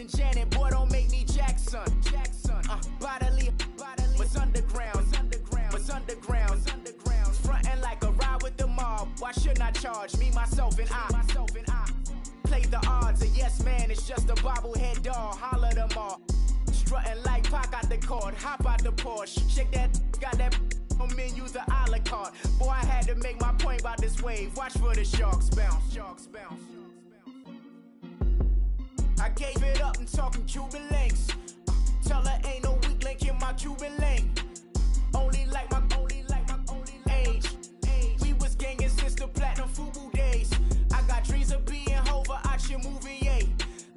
disenchanted, boy, don't make me Jackson. Bodily, was underground. Frontin' like a ride with the mob. Why shouldn't I charge me, myself, and I? Play the odds, a yes man, it's just a bobblehead doll. Holler them all. Strutting like Pac out the court, hop out the Porsche. Shake that, got that on menu, the a la carte. Boy, I had to make my point about this wave. Watch for the sharks bounce. I gave it up and talking Cuban links. Tell her ain't no weak link in my Cuban link. Only like my age. We was gangin' since the platinum FUBU days. I got dreams of being Hova out your movie, yay.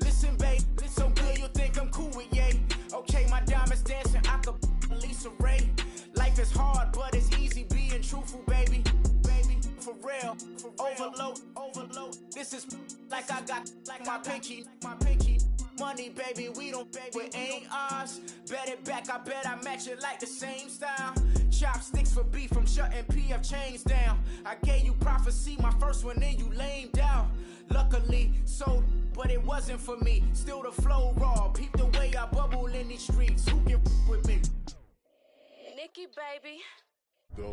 Listen, babe, so good you'll think I'm cool with yay. Okay, my diamonds dancing, I could Lisa Ray. Life is hard, but it's easy being truthful, baby. For real, overload. This is like I got like my pinky. Money, baby, we don't pay, it ain't ours. Bet it back, I bet I match it like the same style. Chopsticks for beef, I'm shutting PF chains down. I gave you prophecy, my first one, then you lamed out. Luckily, sold, but it wasn't for me. Still the flow raw, peep the way I bubble in these streets. Who can with me? Nikki, baby. Go.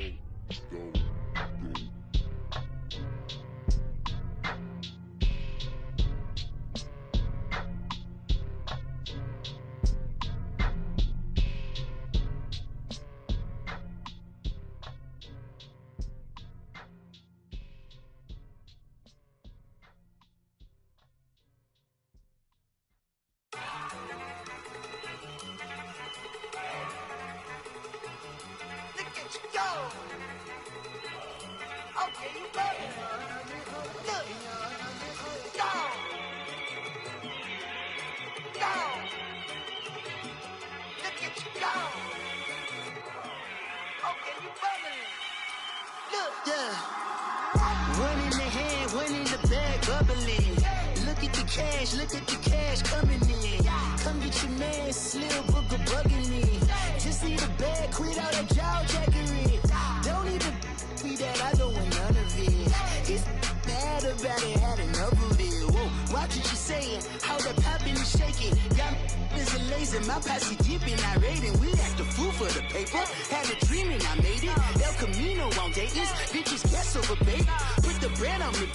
Look at the cash coming in. Come get your man, Slim Booker bugging me. Just need a bag, quit all that jaw jackery. Don't even be that, I don't want none of it. It's bad about it, had enough of it. Whoa, watch what you saying, how that poppin' and shaking. Got is a laser, my posse dipping, I raiding. We act the fool for the paper. Had a dream and I made it. El Camino on Dayton's, bitches guess over bait. Put the bread on me.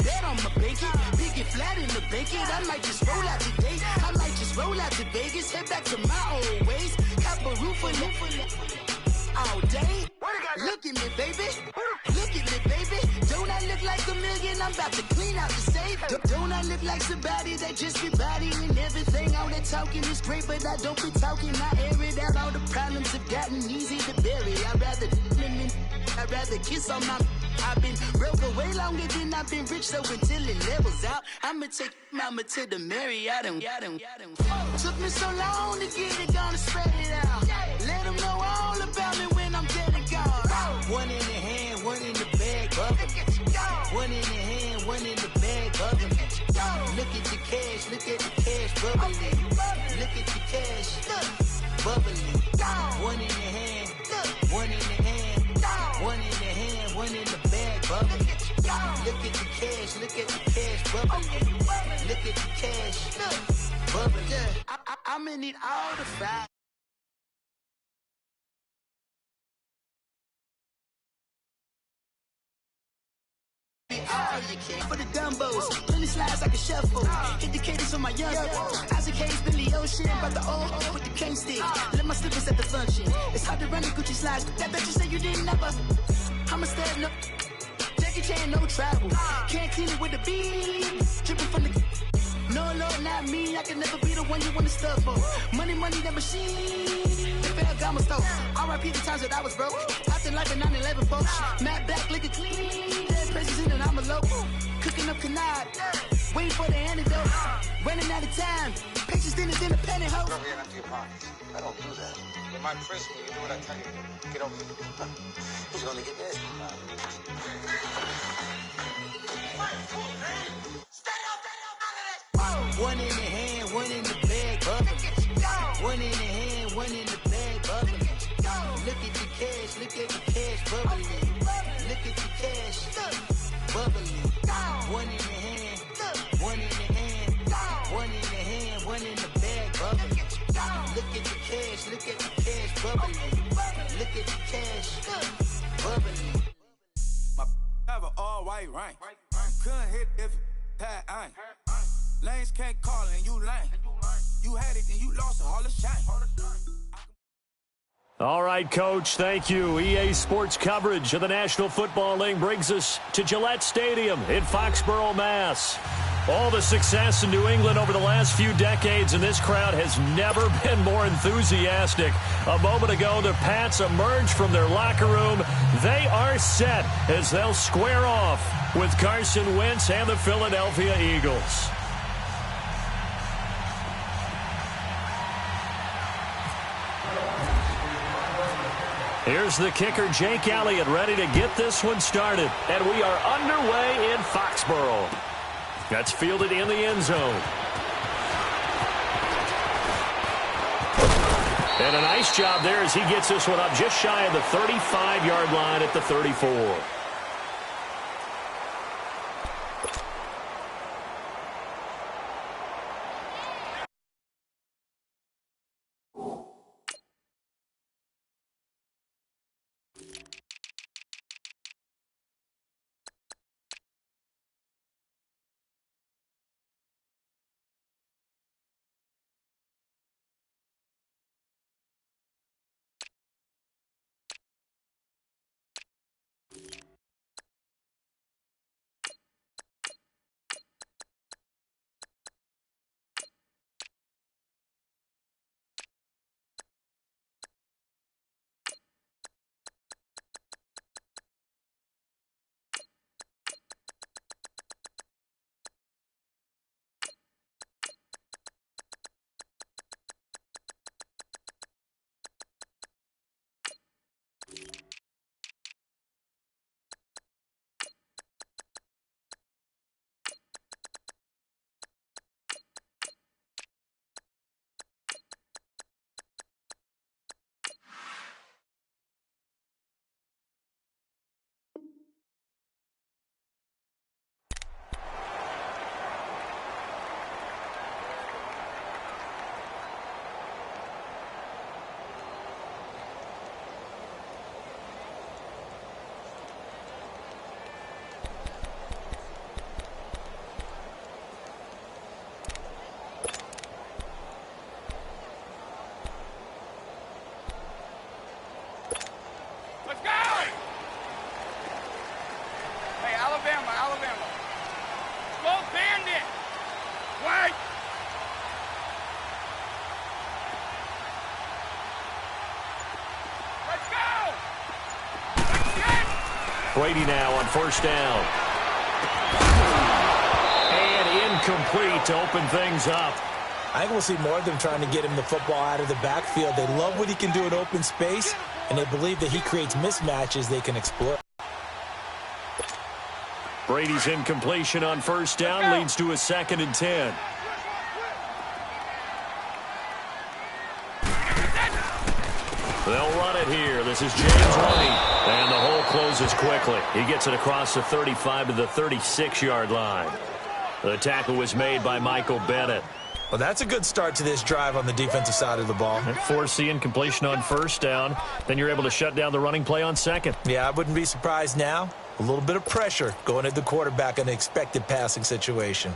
Bet on my bacon, big and flat in the bacon. I might just roll out today. I might just roll out to Vegas, head back to my old ways. Cop a roof all day. Look at me, baby. Look at me, baby. Don't I look like a million? I'm about to clean out the safe. Don't I look like somebody that just be bodying everything? All that talking is great, but I don't be talking. I air it out. All the problems have gotten easy to bury. I'd rather kiss on my. I've been broke way longer than I've been rich, so until it levels out, I'ma take mama to the Marriott and took me so long to get it, gonna spread it out. Let them know all about me when I'm dead and gone. One in the hand, one in the bag, bubble. One in the hand, one in the bag, bubble. Look at the cash, bubbling. Look at the cash, bubbling. One in the hand, one in the hand, one in the hand, one in the bag, bubbling. Look at the cash, bubbling. Look at the cash, bubbling. I'ma need all the fire. All you can for the dumbos, plenty slides like a shuffle. Indicators for my young Isaac Hayes, Billy Ocean, but the old with the cane stick. Let my slippers at the function. It's hard to run the Gucci slides, but that bet you say you didn't never. I'ma stand no Jackie Chan, no travel. Can't clean it with the beat. Dripping from the. No, Lord, not me. I can never be the one you want to stuff for. Money, that machine. The Ferragamo stove. R.I.P. the times that I was broke. Acting like a 9/11 folks. Matte back, liquor clean. Dead presents in and I'm a local. Cooking up canard. Waiting for the antidote. Running out of time. Patience dinners in a pantyhose. Over here empty your pockets. I don't do that. You might press me. You do what I tell you. Get over here. Who's gonna get this? One in the hand, one in the bag, bubbling. One in the hand, one in the bag, bubbling. Look at the cash, bubbling. Look at the cash, bubbling. One in the hand, one in the hand, one in the hand, bubbly. Look at the cash, bubbly. My have an all-white ring. Couldn't hit if it had ain't. Lanes can't call and you lame. You had it and you lost it, all the shame. All right, Coach, thank you. EA Sports coverage of the National Football League brings us to Gillette Stadium in Foxborough, Mass. All the success in New England over the last few decades, and this crowd has never been more enthusiastic. A moment ago, the Pats emerged from their locker room. They are set as they'll square off with Carson Wentz and the Philadelphia Eagles. Here's the kicker, Jake Elliott, ready to get this one started. And we are underway in Foxborough. That's fielded in the end zone. And a nice job there as he gets this one up just shy of the 35-yard line at the 34. Brady now on first down. And incomplete to open things up. I think we'll see more of them trying to get him the football out of the backfield. They love what he can do in open space, and they believe that he creates mismatches they can exploit. Brady's incompletion on first down leads to a 2nd and 10. They'll run it here. This is James White. And the hole closes quickly. He gets it across the 35 to the 36-yard line. The tackle was made by Michael Bennett. Well, that's a good start to this drive on the defensive side of the ball. Force the incompletion on first down. Then you're able to shut down the running play on second. Yeah, I wouldn't be surprised now. A little bit of pressure going at the quarterback in an expected passing situation.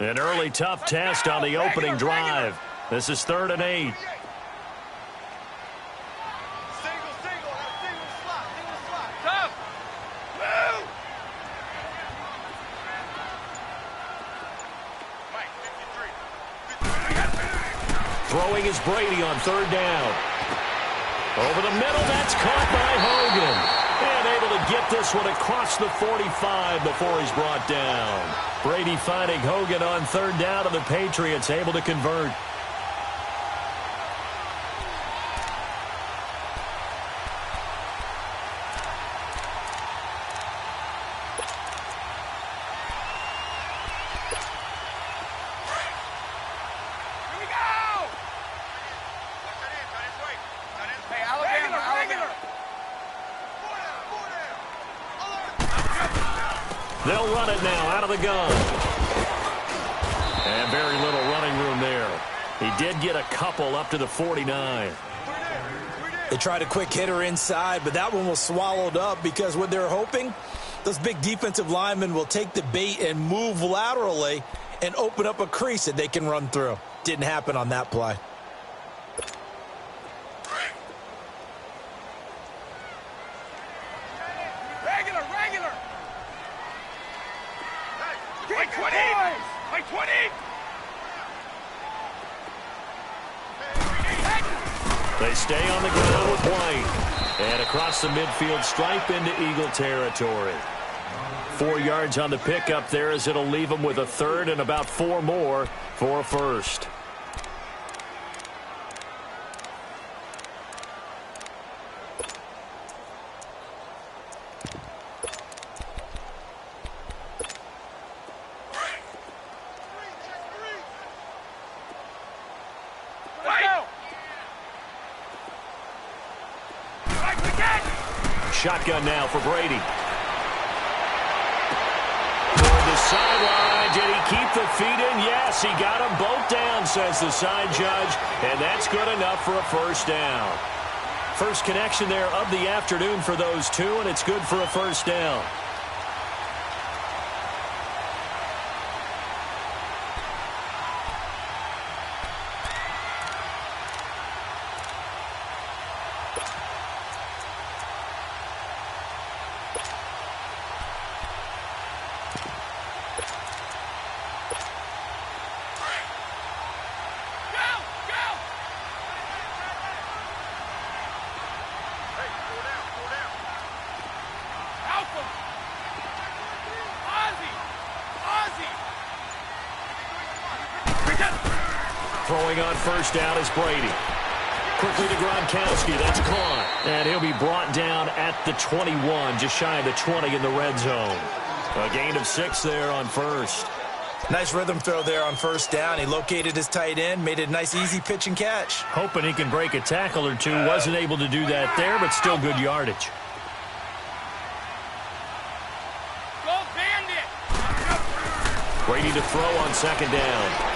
An early tough test on the opening drive. This is 3rd and 8. Throwing is Brady on 3rd down. Over the middle, that's caught by Hogan. And able to get this one across the 45 before he's brought down. Brady finding Hogan on 3rd down, and the Patriots able to convert. Hey, Alabama. They'll run it now out of the gun. And very little running room there. He did get a couple up to the 49. They tried a quick hitter inside, but that one was swallowed up because what they're hoping, those big defensive linemen will take the bait and move laterally and open up a crease that they can run through. Didn't happen on that play. Regular. Hey, 20. Like 20. They stay on the ground with White. And across the midfield stripe into Eagle territory. 4 yards on the pickup there as it'll leave them with a third and about 4 more for a first. Shotgun now for Brady. Toward the sideline. Did he keep the feet in? Yes, he got them both down, says the side judge. And that's good enough for a first down. First connection there of the afternoon for those two, and it's good for a first down. Throwing on first down is Brady. Quickly to Gronkowski. That's caught. And he'll be brought down at the 21, just shy of the 20 in the red zone. A gain of 6 there on first. Nice rhythm throw there on first down. He located his tight end, made it a nice, easy pitch and catch. Hoping he can break a tackle or two. Wasn't able to do that there, but still good yardage. Go Bandit! Brady to throw on second down.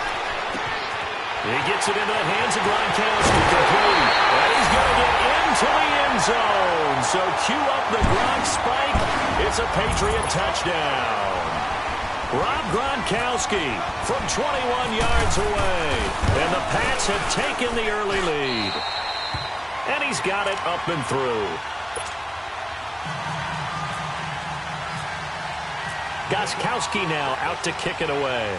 He gets it into the hands of Gronkowski. Complete. And he's going to get into the end zone. So cue up the Gronk spike. It's a Patriot touchdown. Rob Gronkowski from 21 yards away. And the Pats have taken the early lead. And he's got it up and through. Gronkowski now out to kick it away.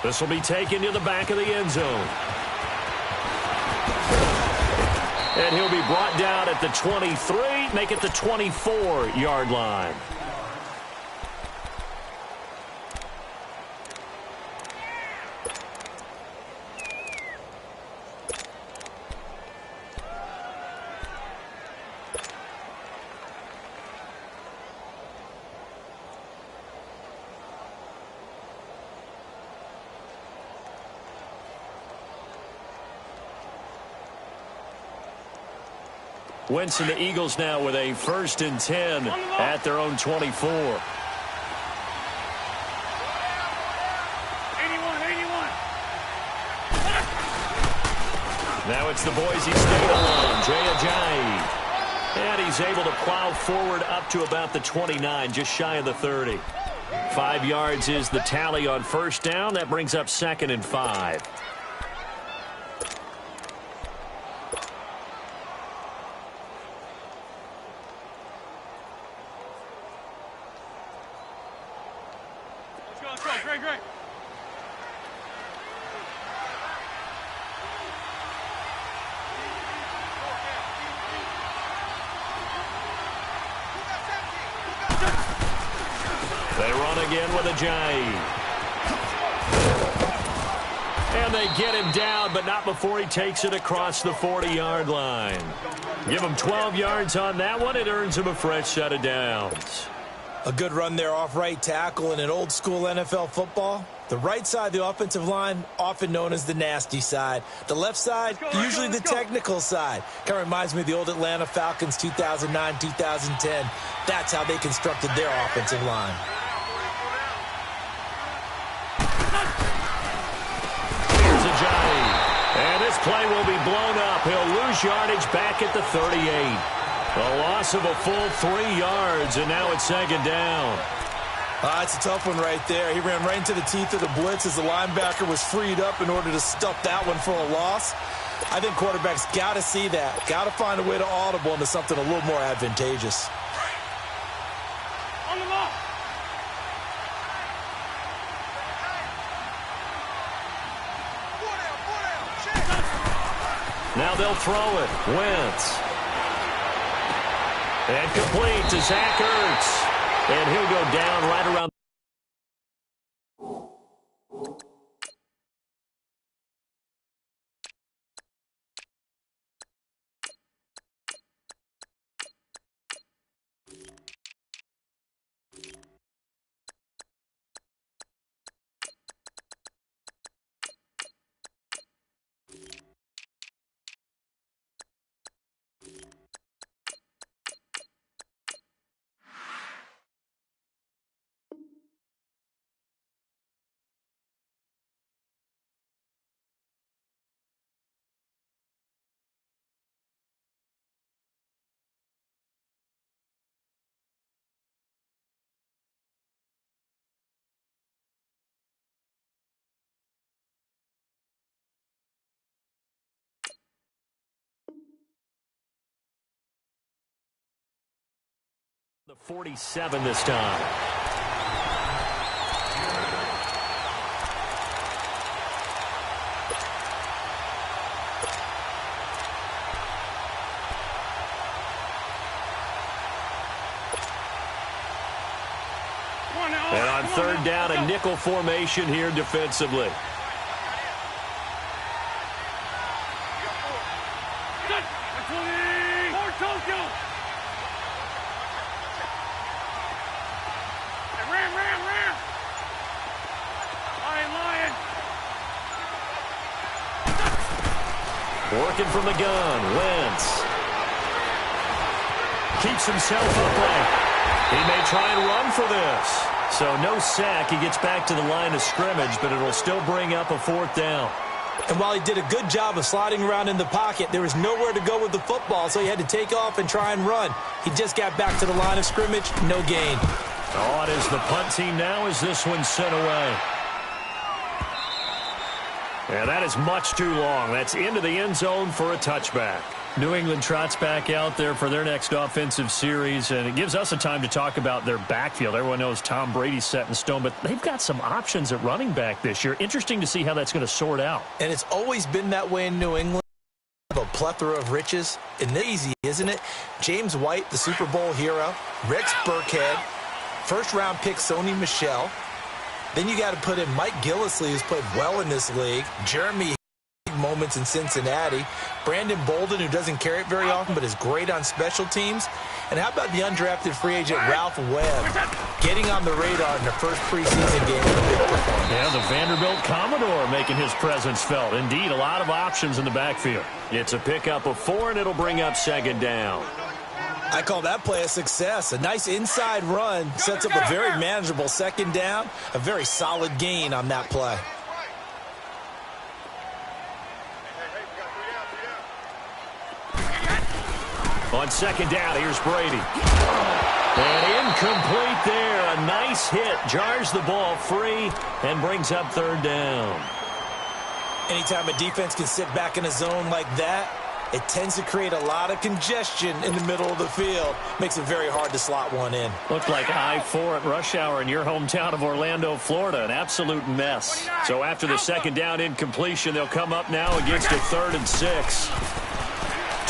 This will be taken to the back of the end zone. And he'll be brought down at the 23, make it the 24-yard line. Wentz and the Eagles now with a 1st and 10 at their own 24. 81. Now it's the Boise State alum, Jay Ajayi. And he's able to plow forward up to about the 29, just shy of the 30. 5 yards is the tally on first down. That brings up 2nd and 5. Great. They run again with Ajayi. And they get him down, but not before he takes it across the 40-yard line. Give him 12 yards on that one. It earns him a fresh set of downs. A good run there off right tackle in an old-school NFL football. The right side of the offensive line, often known as the nasty side. The left side, usually the technical side. Kind of reminds me of the old Atlanta Falcons 2009, 2010. That's how they constructed their offensive line. Here's Ajayi. And this play will be blown up. He'll lose yardage back at the 38. A loss of a full 3 yards, and now it's second down. It's a tough one right there. He ran right into the teeth of the blitz as the linebacker was freed up in order to stuff that one for a loss. I think quarterbacks got to see that. Got to find a way to audible into something a little more advantageous. On the ball. Now they'll throw it. Wentz. And complete to Zach Ertz. And he'll go down right around. The 47 this time. And on third down, a nickel formation here defensively. Working from the gun, Wentz. Keeps himself upright. He may try and run for this. So no sack. He gets back to the line of scrimmage, but it'll still bring up a fourth down. And while he did a good job of sliding around in the pocket, there was nowhere to go with the football, so he had to take off and try and run. He just got back to the line of scrimmage, no gain. Oh, it is the punt team now as this one's sent away. Yeah, that is much too long. That's into the end zone for a touchback. New England trots back out there for their next offensive series, and it gives us a time to talk about their backfield. Everyone knows Tom Brady's set in stone, but they've got some options at running back this year. Interesting to see how that's going to sort out. And it's always been that way in New England. A plethora of riches. And easy, isn't it? James White, the Super Bowl hero. Rex Burkhead. First-round pick Sony Michel. Then you got to put in Mike Gillislee, who's played well in this league. Jeremy moments in Cincinnati. Brandon Bolden, who doesn't carry it very often, but is great on special teams. And how about the undrafted free agent Ralph Webb getting on the radar in the first preseason game with a big performance? Yeah, the Vanderbilt Commodore making his presence felt. Indeed, a lot of options in the backfield. It's a pickup of 4, and it'll bring up second down. I call that play a success. A nice inside run sets up a very manageable second down. A very solid gain on that play. On second down, here's Brady. And incomplete there. A nice hit. Jars the ball free and brings up third down. Anytime a defense can sit back in a zone like that, it tends to create a lot of congestion in the middle of the field. Makes it very hard to slot one in. Looked like I-4 at rush hour in your hometown of Orlando, Florida. An absolute mess. So after the second down incompletion, they'll come up now against a 3rd and 6.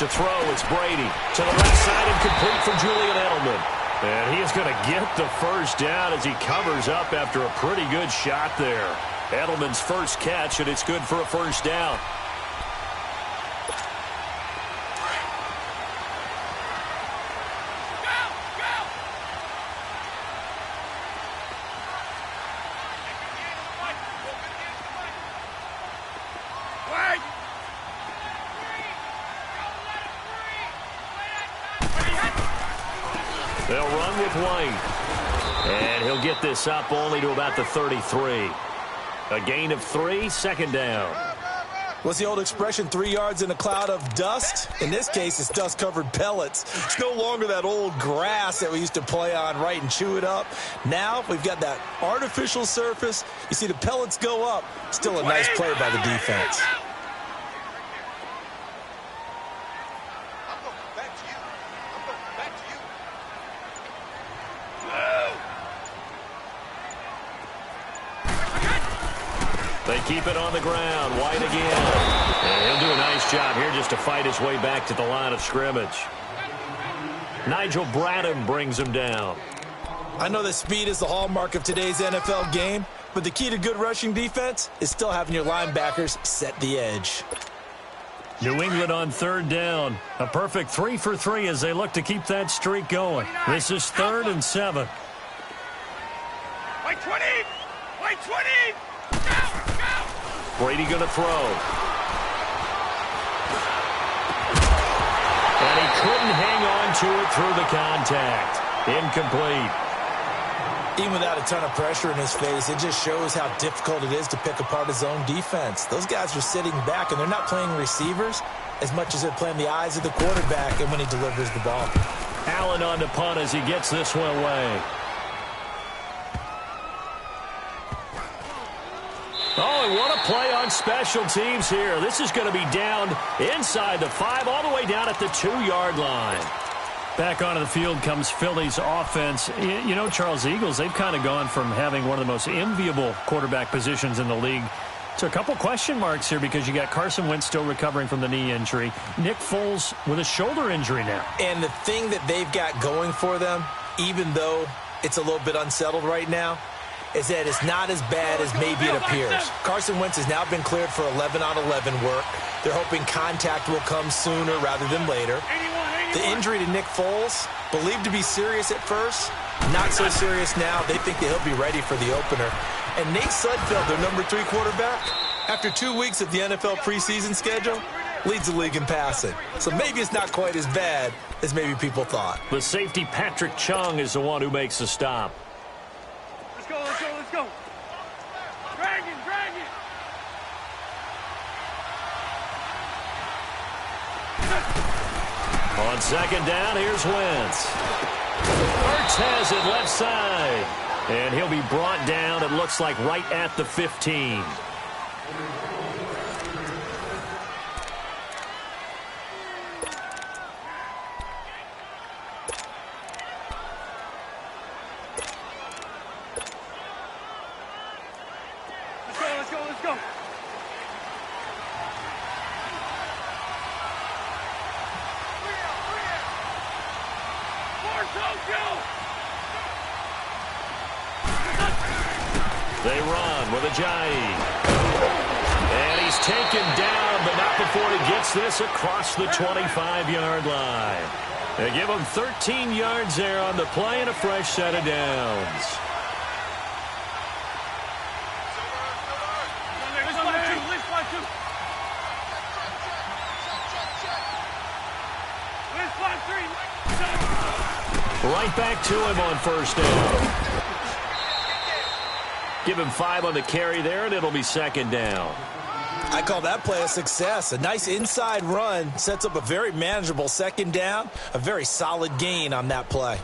To throw, it's Brady. To the left side and complete for Julian Edelman. And he is going to get the first down as he covers up after a pretty good shot there. Edelman's first catch, and it's good for a first down. They'll run with White. And he'll get this up only to about the 33. A gain of 3, second down. What's the old expression, 3 yards in a cloud of dust? In this case, it's dust-covered pellets. It's no longer that old grass that we used to play on, right, and chew it up. Now we've got that artificial surface. You see the pellets go up. Still a nice play by the defense. They keep it on the ground. White again. And he'll do a nice job here just to fight his way back to the line of scrimmage. Nigel Bradham brings him down. I know that speed is the hallmark of today's NFL game, but the key to good rushing defense is still having your linebackers set the edge. New England on third down. A perfect 3 for 3 as they look to keep that streak going. This is 3rd and 7. White 20! White 20! Brady going to throw. And he couldn't hang on to it through the contact. Incomplete. Even without a ton of pressure in his face, it just shows how difficult it is to pick apart his own defense. Those guys are sitting back, and they're not playing receivers as much as they're playing the eyes of the quarterback and when he delivers the ball. Allen on the punt as he gets this one away. Oh, and what a play on special teams here. This is going to be down inside the 5, all the way down at the 2-yard line. Back onto the field comes Philly's offense. You know, Charles, Eagles, they've kind of gone from having one of the most enviable quarterback positions in the league to a couple question marks here because you got Carson Wentz still recovering from the knee injury. Nick Foles with a shoulder injury now. And the thing that they've got going for them, even though it's a little bit unsettled right now, is that it's not as bad as maybe it appears. Carson Wentz has now been cleared for 11-on-11 work. They're hoping contact will come sooner rather than later. The injury to Nick Foles, believed to be serious at first, not so serious now. They think that he'll be ready for the opener. And Nate Sudfeld, their number 3 quarterback, after 2 weeks of the NFL preseason schedule, leads the league in passing. So maybe it's not quite as bad as maybe people thought. The safety, Patrick Chung, is the one who makes the stop. Let's go, let's go, let's go. Drag it, drag it. On second down, here's Wentz. Hurts has it left side. And he'll be brought down, it looks like, right at the 15. Let's go, let's go. They run with Ajayi. And he's taken down, but not before he gets this across the 25-yard line. They give him 13 yards there on the play and a fresh set of downs. Right back to him on first down. Give him 5 on the carry there, and it'll be second down. I call that play a success. A nice inside run sets up a very manageable second down. A very solid gain on that play.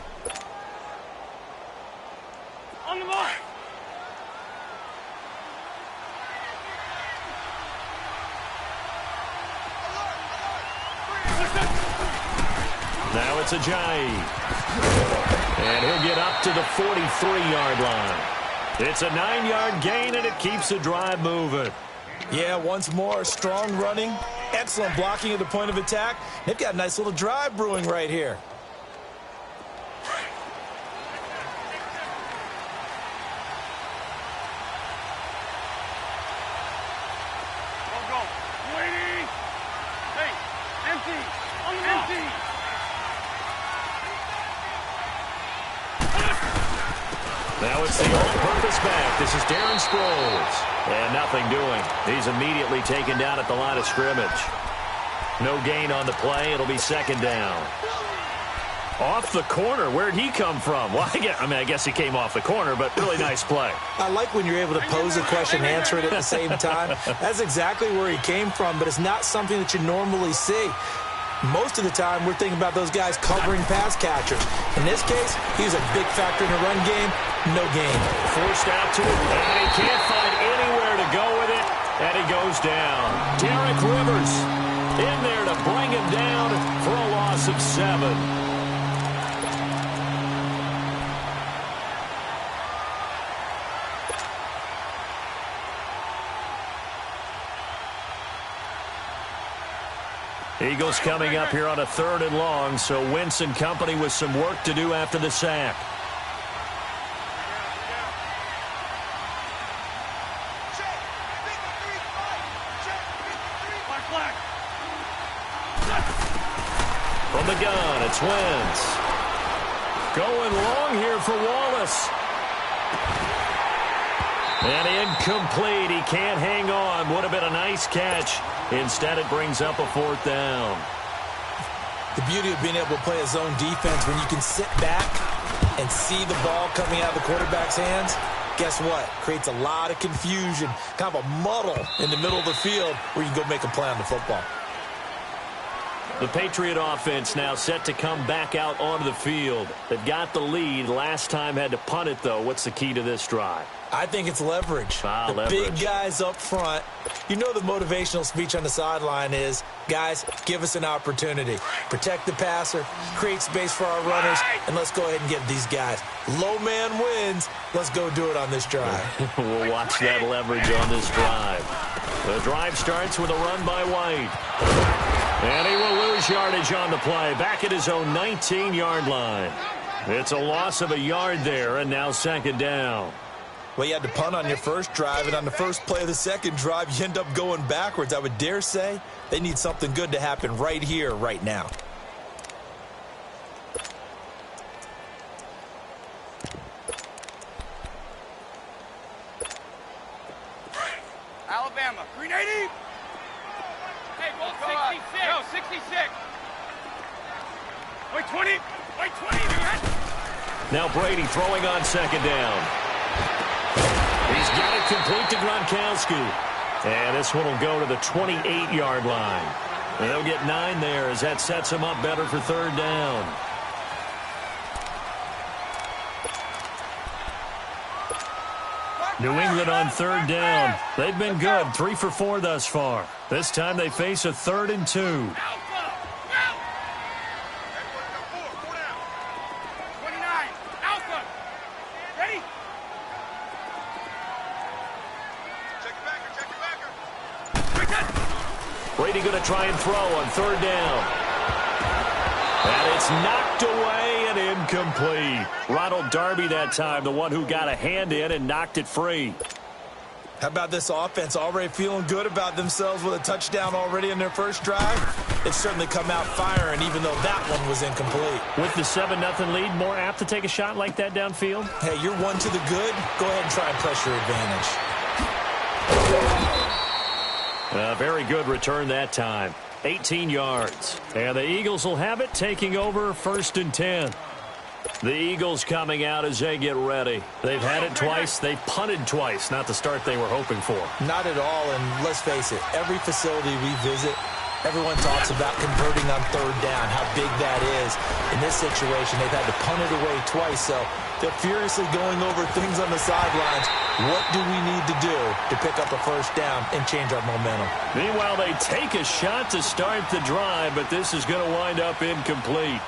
On the mark. Now it's Ajayi. And he'll get up to the 43-yard line. It's a 9-yard gain, and it keeps the drive moving. Yeah, once more, strong running, excellent blocking at the point of attack. They've got a nice little drive brewing right here. Go. Waiting. Hey, empty. Empty. Now it's the all-purpose back. This is Darren Sproles. And nothing doing. He's immediately taken down at the line of scrimmage. No gain on the play. It'll be second down. Off the corner. Where'd he come from? Well, I guess he came off the corner, but really nice play. I like when you're able to pose a question and answer it at the same time. That's exactly where he came from, but it's not something that you normally see. Most of the time, we're thinking about those guys covering pass catchers. In this case, he's a big factor in the run game. No gain. Forced out to it, and he can't find anywhere to go with it, and he goes down. Derek Rivers in there to bring him down for a loss of 7. Eagles coming up here on a 3rd and long, so Wentz and company with some work to do after the sack. From the gun, it's Wentz. Going long here for Wallace. And incomplete. He can't hang on. Would have been a nice catch. Instead, it brings up a 4th down. The beauty of being able to play a zone defense when you can sit back and see the ball coming out of the quarterback's hands, guess what? Creates a lot of confusion, kind of a muddle in the middle of the field where you can go make a play on the football. The Patriot offense now set to come back out onto the field. They've got the lead. Last time had to punt it, though. What's the key to this drive? I think it's leverage. Leverage. Big guys up front. You know the motivational speech on the sideline is, guys, give us an opportunity. Protect the passer, create space for our runners, and let's go ahead and get these guys. Low man wins. Let's go do it on this drive. We'll watch that leverage on this drive. The drive starts with a run by White. And he will lose yardage on the play. Back at his own 19-yard line. It's a loss of a yard there, and now 2nd down. Well, you had to punt on your first drive, and on the first play of the second drive, you end up going backwards. I would dare say they need something good to happen right here, right now. Alabama, 380. Hey, go 66. Go 66. Wait 20. Wait 20, man. Now Brady throwing on 2nd down. He's got it complete to Gronkowski. And this one will go to the 28-yard line. And they'll get 9 there as that sets him up better for 3rd down. New England on 3rd down. They've been good, 3 for 4 thus far. This time they face a 3rd and 2. Brady going to try and throw on 3rd down. And it's knocked away and incomplete. Ronald Darby that time, the one who got a hand in and knocked it free. How about this offense already feeling good about themselves with a touchdown already in their first drive? It's certainly come out firing, even though that one was incomplete. With the 7-0 lead, more apt to take a shot like that downfield? Hey, you're 1 to the good. Go ahead and try and press your advantage. A very good return that time. 18 yards. And the Eagles will have it, taking over 1st and 10. The Eagles coming out as they get ready. They've had it twice. They've punted twice. Not the start they were hoping for. Not at all, and let's face it, every facility we visit, everyone talks about converting on 3rd down, how big that is. In this situation, they've had to punt it away twice, so they're furiously going over things on the sidelines. What do we need to do to pick up a 1st down and change our momentum? Meanwhile, they take a shot to start the drive, but this is going to wind up incomplete.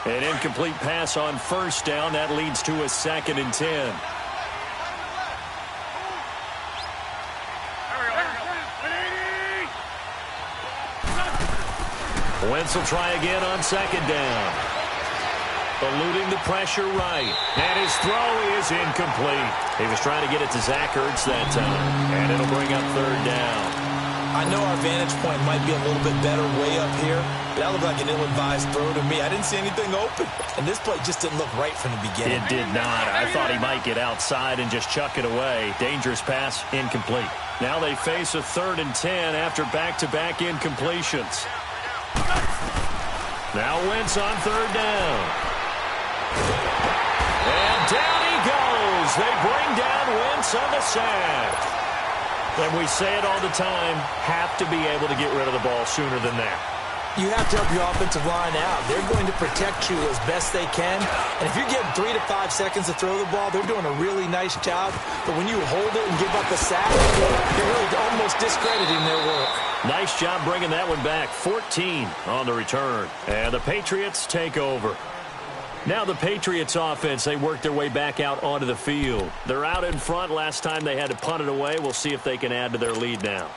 An incomplete pass on 1st down. That leads to a 2nd and 10. Wentz will try again on 2nd down. Eluding the pressure right. And his throw is incomplete. He was trying to get it to Zach Ertz that time. And it'll bring up 3rd down. I know our vantage point might be a little bit better way up here, but that looked like an ill-advised throw to me. I didn't see anything open, and this play just didn't look right from the beginning. It did not. I thought he might get outside and just chuck it away. Dangerous pass, incomplete. Now they face a 3rd and 10 after back-to-back incompletions. Now Wentz on third down. And down he goes. They bring down Wentz on the sack. And we say it all the time, have to be able to get rid of the ball sooner than that. You have to help your offensive line out. They're going to protect you as best they can. And if you're getting 3 to 5 seconds to throw the ball, they're doing a really nice job. But when you hold it and give up a sack, you're really almost discrediting their work. Nice job bringing that one back. 14 on the return. And the Patriots take over. Now the Patriots offense, they work their way back out onto the field. They're out in front. Last time they had to punt it away. We'll see if they can add to their lead now.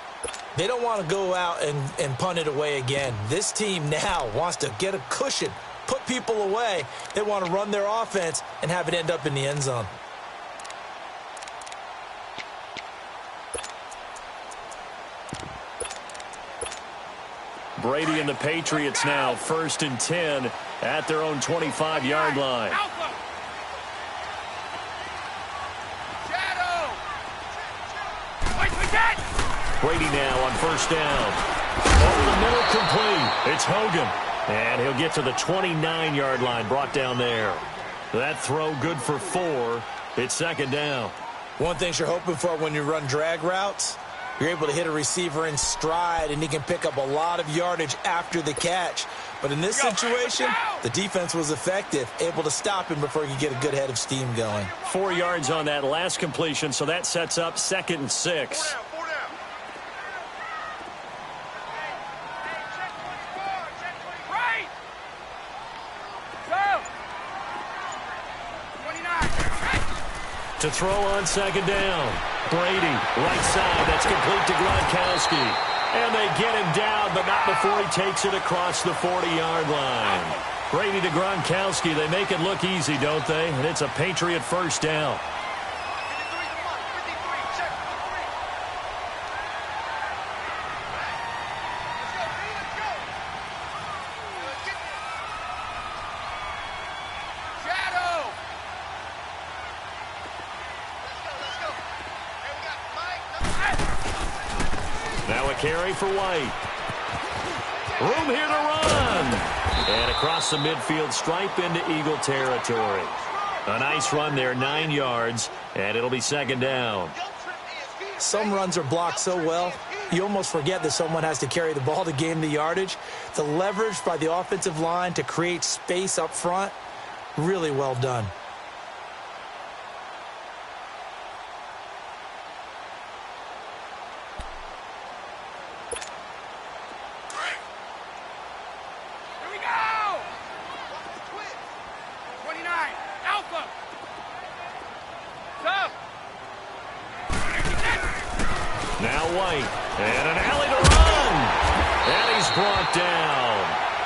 They don't want to go out and punt it away again. This team now wants to get a cushion, put people away. They want to run their offense and have it end up in the end zone. Brady and the Patriots now 1st and 10 at their own 25-yard line. Brady now on 1st down. Over the middle, complete. It's Hogan. And he'll get to the 29-yard line, brought down there. That throw good for 4. It's 2nd down. One thing you're hoping for when you run drag routes, you're able to hit a receiver in stride, and he can pick up a lot of yardage after the catch. But in this situation, the defense was effective, able to stop him before he could get a good head of steam going. 4 yards on that last completion, so that sets up 2nd and 6. To throw on 2nd down. Brady, right side, that's complete to Gronkowski. And they get him down, but not before he takes it across the 40-yard line. Brady to Gronkowski, they make it look easy, don't they? And it's a Patriot 1st down. Carry for White. Room here to run. And across the midfield stripe into Eagle territory. A nice run there, 9 yards, and it'll be 2nd down. Some runs are blocked so well, you almost forget that someone has to carry the ball to gain the yardage. The leverage by the offensive line to create space up front, really well done. Now White, and an alley to run, and he's brought down.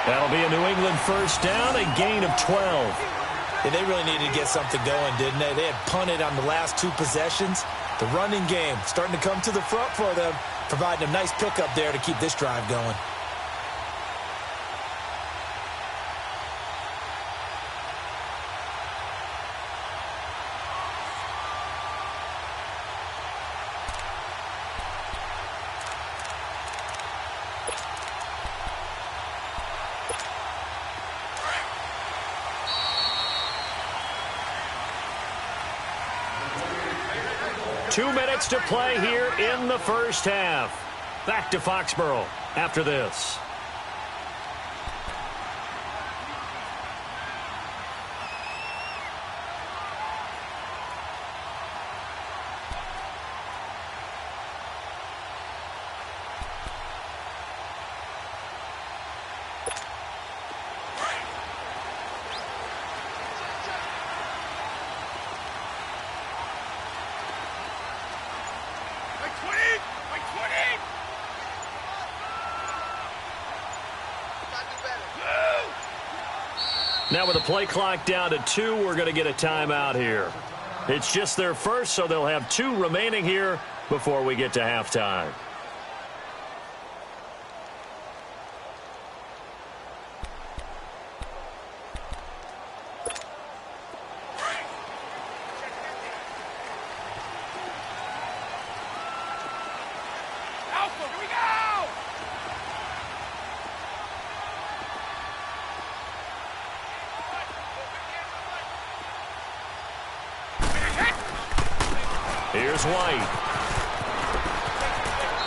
That'll be a New England 1st down, a gain of 12. Yeah, they really needed to get something going, didn't they? They had punted on the last 2 possessions. The running game starting to come to the front for them, providing a nice pickup there to keep this drive going. Two minutes to play here in the 1st half. Back to Foxborough after this. Now with the play clock down to 2, we're going to get a timeout here. It's just their first, so they'll have 2 remaining here before we get to halftime. Here's White.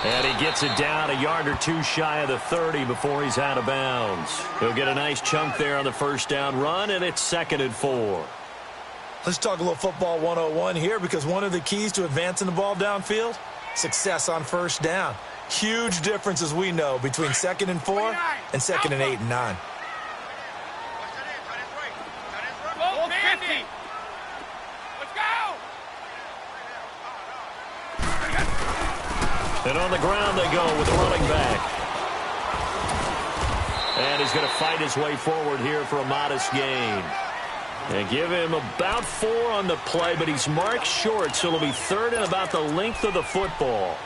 And he gets it down a yard or two shy of the 30 before he's out of bounds. He'll get a nice chunk there on the first down run, and it's 2nd and 4. Let's talk a little football 101 here, because one of the keys to advancing the ball downfield, success on first down. Huge difference, as we know, between 2nd and 4 and 2nd and 8 and 9. Goal 50. Let's go. And on the ground they go with the running back. And he's going to fight his way forward here for a modest gain. And give him about 4 on the play, but he's marked short, so it'll be 3rd and about the length of the football.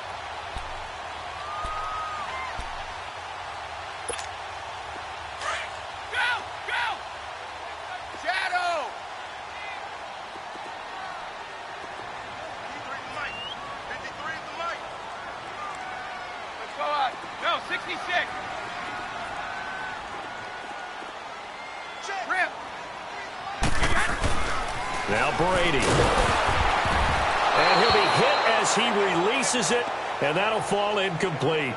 No, 66. Rip. Now Brady. And he'll be hit as he releases it, and that'll fall incomplete.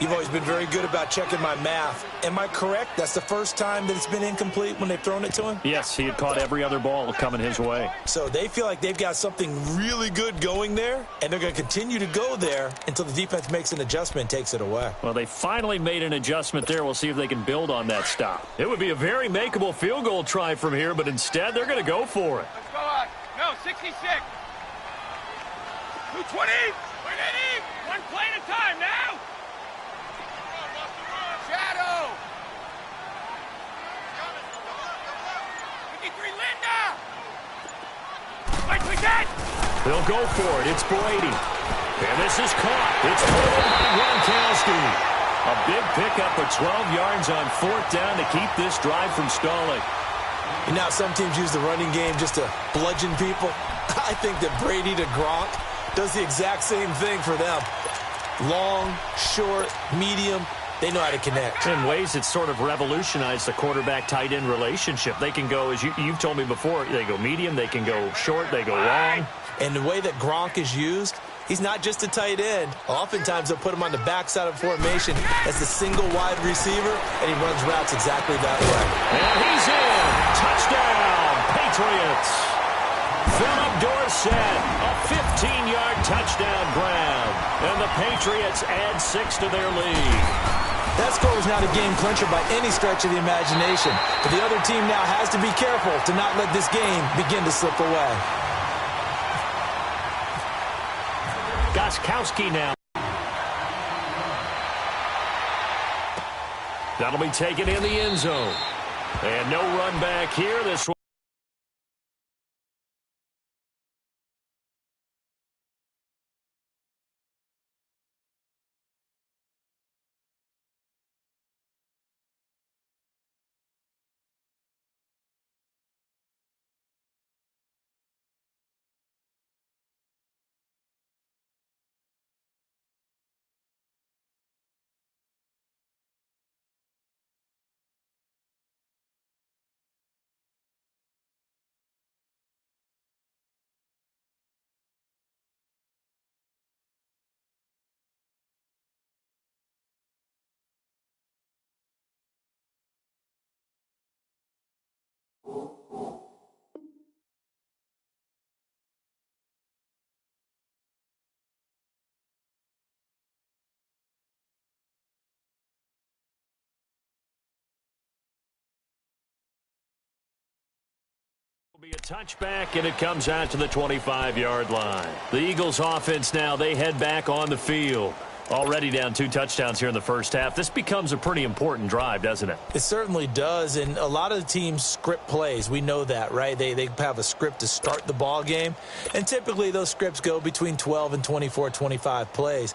You've always been very good about checking my math. Am I correct? That's the first time that it's been incomplete when they've thrown it to him? Yes, he had caught every other ball coming his way. So they feel like they've got something really good going there, and they're going to continue to go there until the defense makes an adjustment and takes it away. Well, they finally made an adjustment there. We'll see if they can build on that stop. It would be a very makeable field goal try from here, but instead they're going to go for it. Let's go on. No, 66. 220. One play at a time now. Shadow. 53 Linda. Like we did. They'll go for it. It's Brady. And this is caught. It's caught by Gronkowski. A big pickup of 12 yards on 4th down to keep this drive from stalling. And now some teams use the running game just to bludgeon people. I think that Brady to Gronk does the exact same thing for them. Long, short, medium, they know how to connect. In ways, it's sort of revolutionized the quarterback-tight end relationship. They can go, as you've told me before, they go medium, they can go short, they go long. And the way that Gronk is used, he's not just a tight end. Oftentimes, they'll put him on the backside of formation as the single wide receiver, and he runs routes exactly that way. And he's in. Touchdown, Patriots. Philip Dorsett, a 15-yard touchdown grab. And the Patriots add 6 to their lead. That score was not a game clincher by any stretch of the imagination. But the other team now has to be careful to not let this game begin to slip away. Gostkowski now. That'll be taken in the end zone. And no run back here. This one. Be a touchback, and it comes out to the 25-yard line. The Eagles offense now, they head back on the field. Already down 2 touchdowns here in the first half. This becomes a pretty important drive, doesn't it? It certainly does, and a lot of the teams script plays. We know that, right? They have a script to start the ball game, and typically those scripts go between 12 and 24, 25 plays.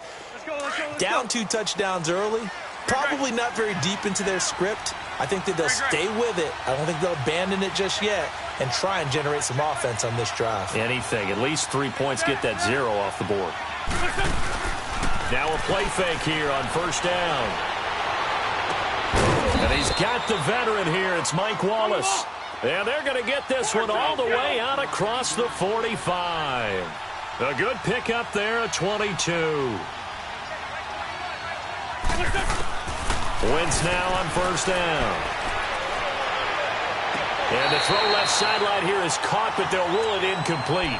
Down 2 touchdowns early, probably not very deep into their script. I think that they'll stay with it. I don't think they'll abandon it just yet and try and generate some offense on this drive. Anything. At least 3 points, get that 0 off the board. Now a play fake here on first down. And he's got the veteran here. It's Mike Wallace. And they're going to get this one all the way out across the 45. A good pickup there at 22. Wentz now on first down. And the throw left sideline here is caught, but they'll rule it incomplete.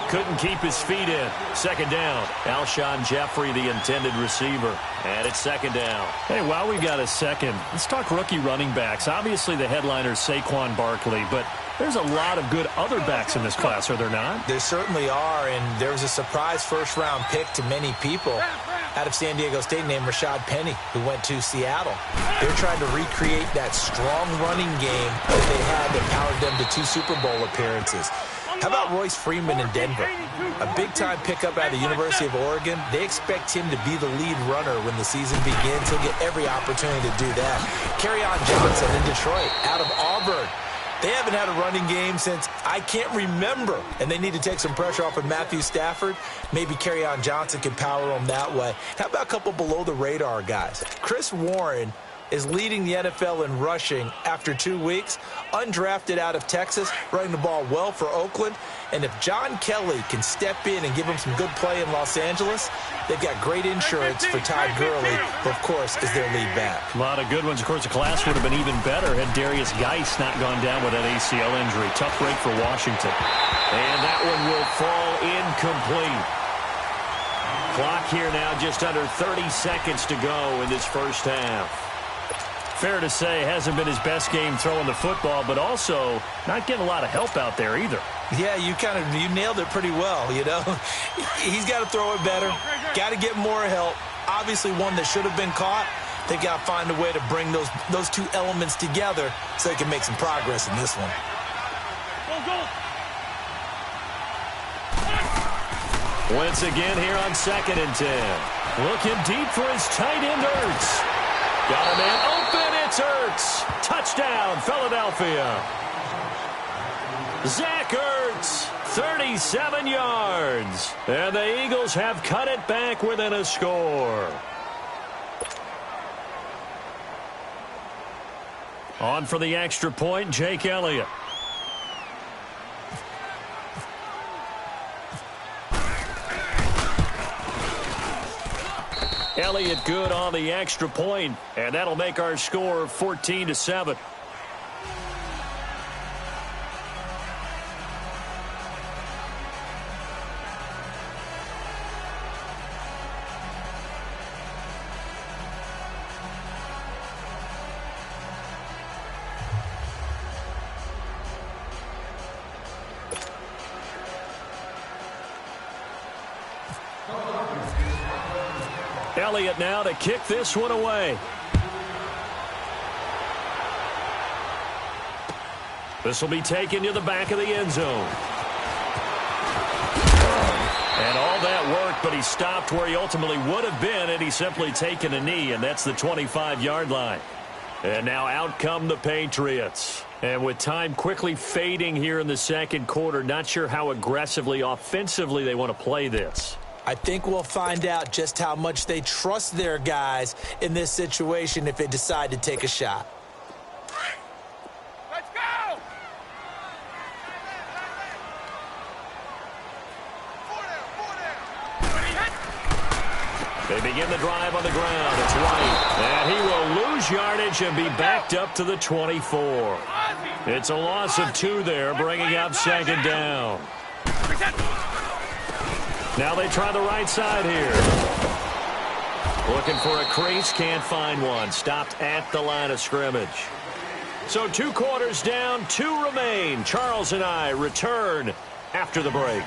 Couldn't keep his feet in. Second down. Alshon Jeffrey, the intended receiver. And it's second down. Hey, while we got a second, let's talk rookie running backs. Obviously, the headliner is Saquon Barkley, but there's a lot of good other backs in this class, are there not? There certainly are, and there was a surprise first-round pick to many people out of San Diego State named Rashad Penny, who went to Seattle. They're trying to recreate that strong running game that they had that powered them to 2 Super Bowl appearances. How about Royce Freeman in Denver? A big-time pickup out of the University of Oregon. They expect him to be the lead runner when the season begins. He'll get every opportunity to do that. Kerryon Johnson in Detroit, out of Auburn. They haven't had a running game since I can't remember, and they need to take some pressure off of Matthew Stafford. Maybe Kerryon Johnson can power them that way. How about a couple below-the-radar guys? Chris Warren is leading the NFL in rushing after 2 weeks, undrafted out of Texas, running the ball well for Oakland. And if John Kelly can step in and give him some good play in Los Angeles, they've got great insurance for Todd Gurley, who, of course, is their lead back. A lot of good ones. Of course, the class would have been even better had Darius Geis not gone down with that ACL injury. Tough break for Washington. And that one will fall incomplete. Clock here now, just under 30 seconds to go in this first half. Fair to say, hasn't been his best game throwing the football, but also not getting a lot of help out there either. Yeah, you nailed it pretty well, you know. He's got to throw it better, got to get more help. Obviously one that should have been caught. They've got to find a way to bring those 2 elements together so they can make some progress in this one. Once again here on 2nd and 10. Looking deep for his tight end, Ertz. Got a man open, it's Ertz. Touchdown, Philadelphia. Zach Ertz, 37 yards. And the Eagles have cut it back within a score. On for the extra point, Jake Elliott. Elliott good on the extra point, and that'll make our score 14-7. Elliott now to kick this one away. This will be taken to the back of the end zone. And all that worked, but he stopped where he ultimately would have been had he simply taken a knee, and that's the 25-yard line. And now out come the Patriots. And with time quickly fading here in the second quarter, not sure how aggressively, offensively they want to play this. I think we'll find out just how much they trust their guys in this situation if they decide to take a shot. Let's go! They begin the drive on the ground. It's White. And he will lose yardage and be backed up to the 24. It's a loss of 2 there, bringing up second down. Now they try the right side here. Looking for a crease, can't find one. Stopped at the line of scrimmage. So 2 quarters down, 2 remain. Charles and I return after the break.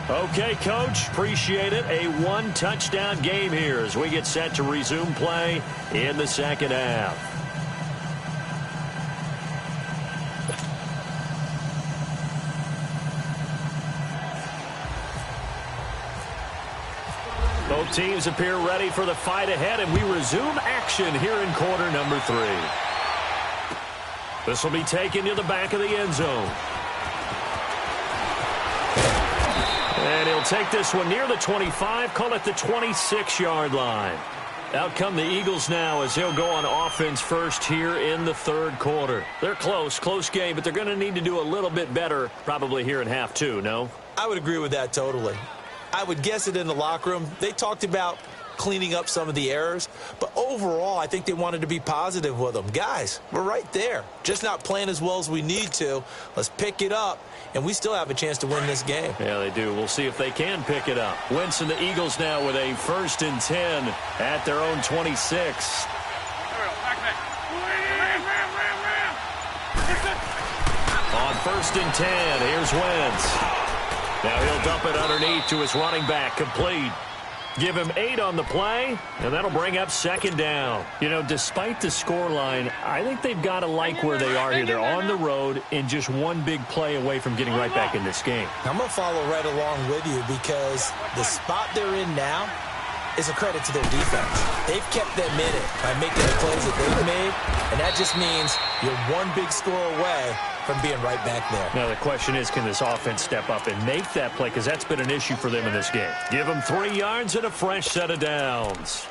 Okay, Coach, appreciate it. A 1-touchdown game here as we get set to resume play in the second half. Both teams appear ready for the fight ahead, and we resume action here in quarter number 3. This will be taken to the back of the end zone. And he'll take this one near the 25, call it the 26-yard line. Out come the Eagles now as he'll go on offense first here in the third quarter. They're close game, but they're going to need to do a little bit better probably here in half 2, no? I would agree with that totally. I would guess it in the locker room. They talked about cleaning up some of the errors, but overall, I think they wanted to be positive with them. Guys, we're right there. Just not playing as well as we need to. Let's pick it up, and we still have a chance to win this game. Yeah, they do. We'll see if they can pick it up. Wentz and the Eagles now with a 1st and 10 at their own 26. On 1st and 10, here's Wentz. Now he'll dump it underneath to his running back, complete. Give him 8 on the play, and that'll bring up 2nd down. You know, despite the scoreline, I think they've got to like where they are here. They're on the road and just one big play away from getting right back in this game. I'm going to follow right along with you because the spot they're in now is a credit to their defense. They've kept them in it by making the plays that they've made, and that just means you're one big score away from being right back there. Now the question is, can this offense step up and make that play? Because that's been an issue for them in this game. Give them 3 yards and a fresh set of downs.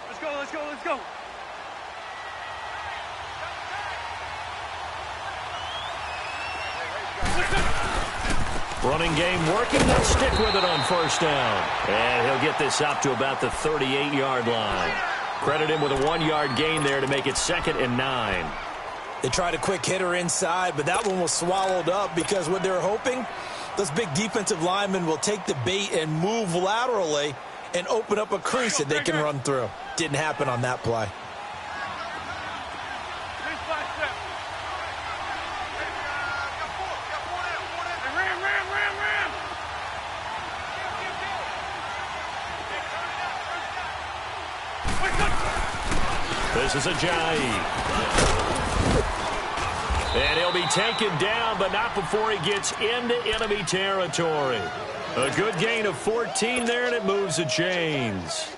Let's go, let's go, let's go. Running game working. They'll stick with it on 1st down. And he'll get this up to about the 38-yard line. Credit him with a 1-yard gain there to make it 2nd and 9. They tried a quick hitter inside, but that one was swallowed up because what they're hoping, those big defensive linemen will take the bait and move laterally and open up a crease that they can run through. Didn't happen on that play. This is Ajayi. And he'll be taken down, but not before he gets into enemy territory. A good gain of 14 there, and it moves the chains.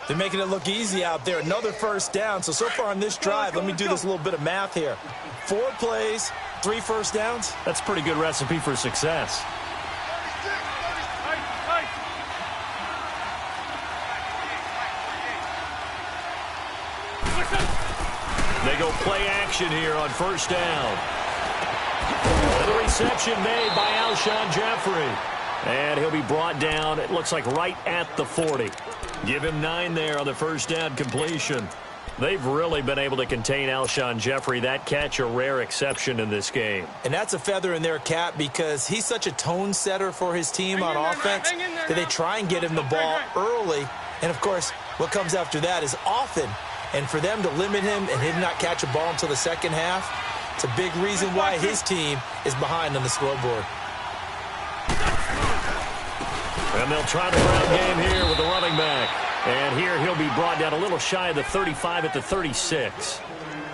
They're making it look easy out there. Another 1st down. So far on this drive, let me do this little bit of math here. 4 plays, 3 1st downs. That's a pretty good recipe for success. They go play action here on 1st down. And the reception made by Alshon Jeffrey. And he'll be brought down, it looks like right at the 40. Give him 9 there on the 1st down completion. They've really been able to contain Alshon Jeffrey. That catch a rare exception in this game. And that's a feather in their cap because he's such a tone setter for his team on offense that they try and get him the ball early. And, of course, what comes after that is often. And for them to limit him and him not catch a ball until the 2nd half, it's a big reason why his team is behind on the scoreboard. And they'll try the ground game here with the running back. And here he'll be brought down a little shy of the 35 at the 36.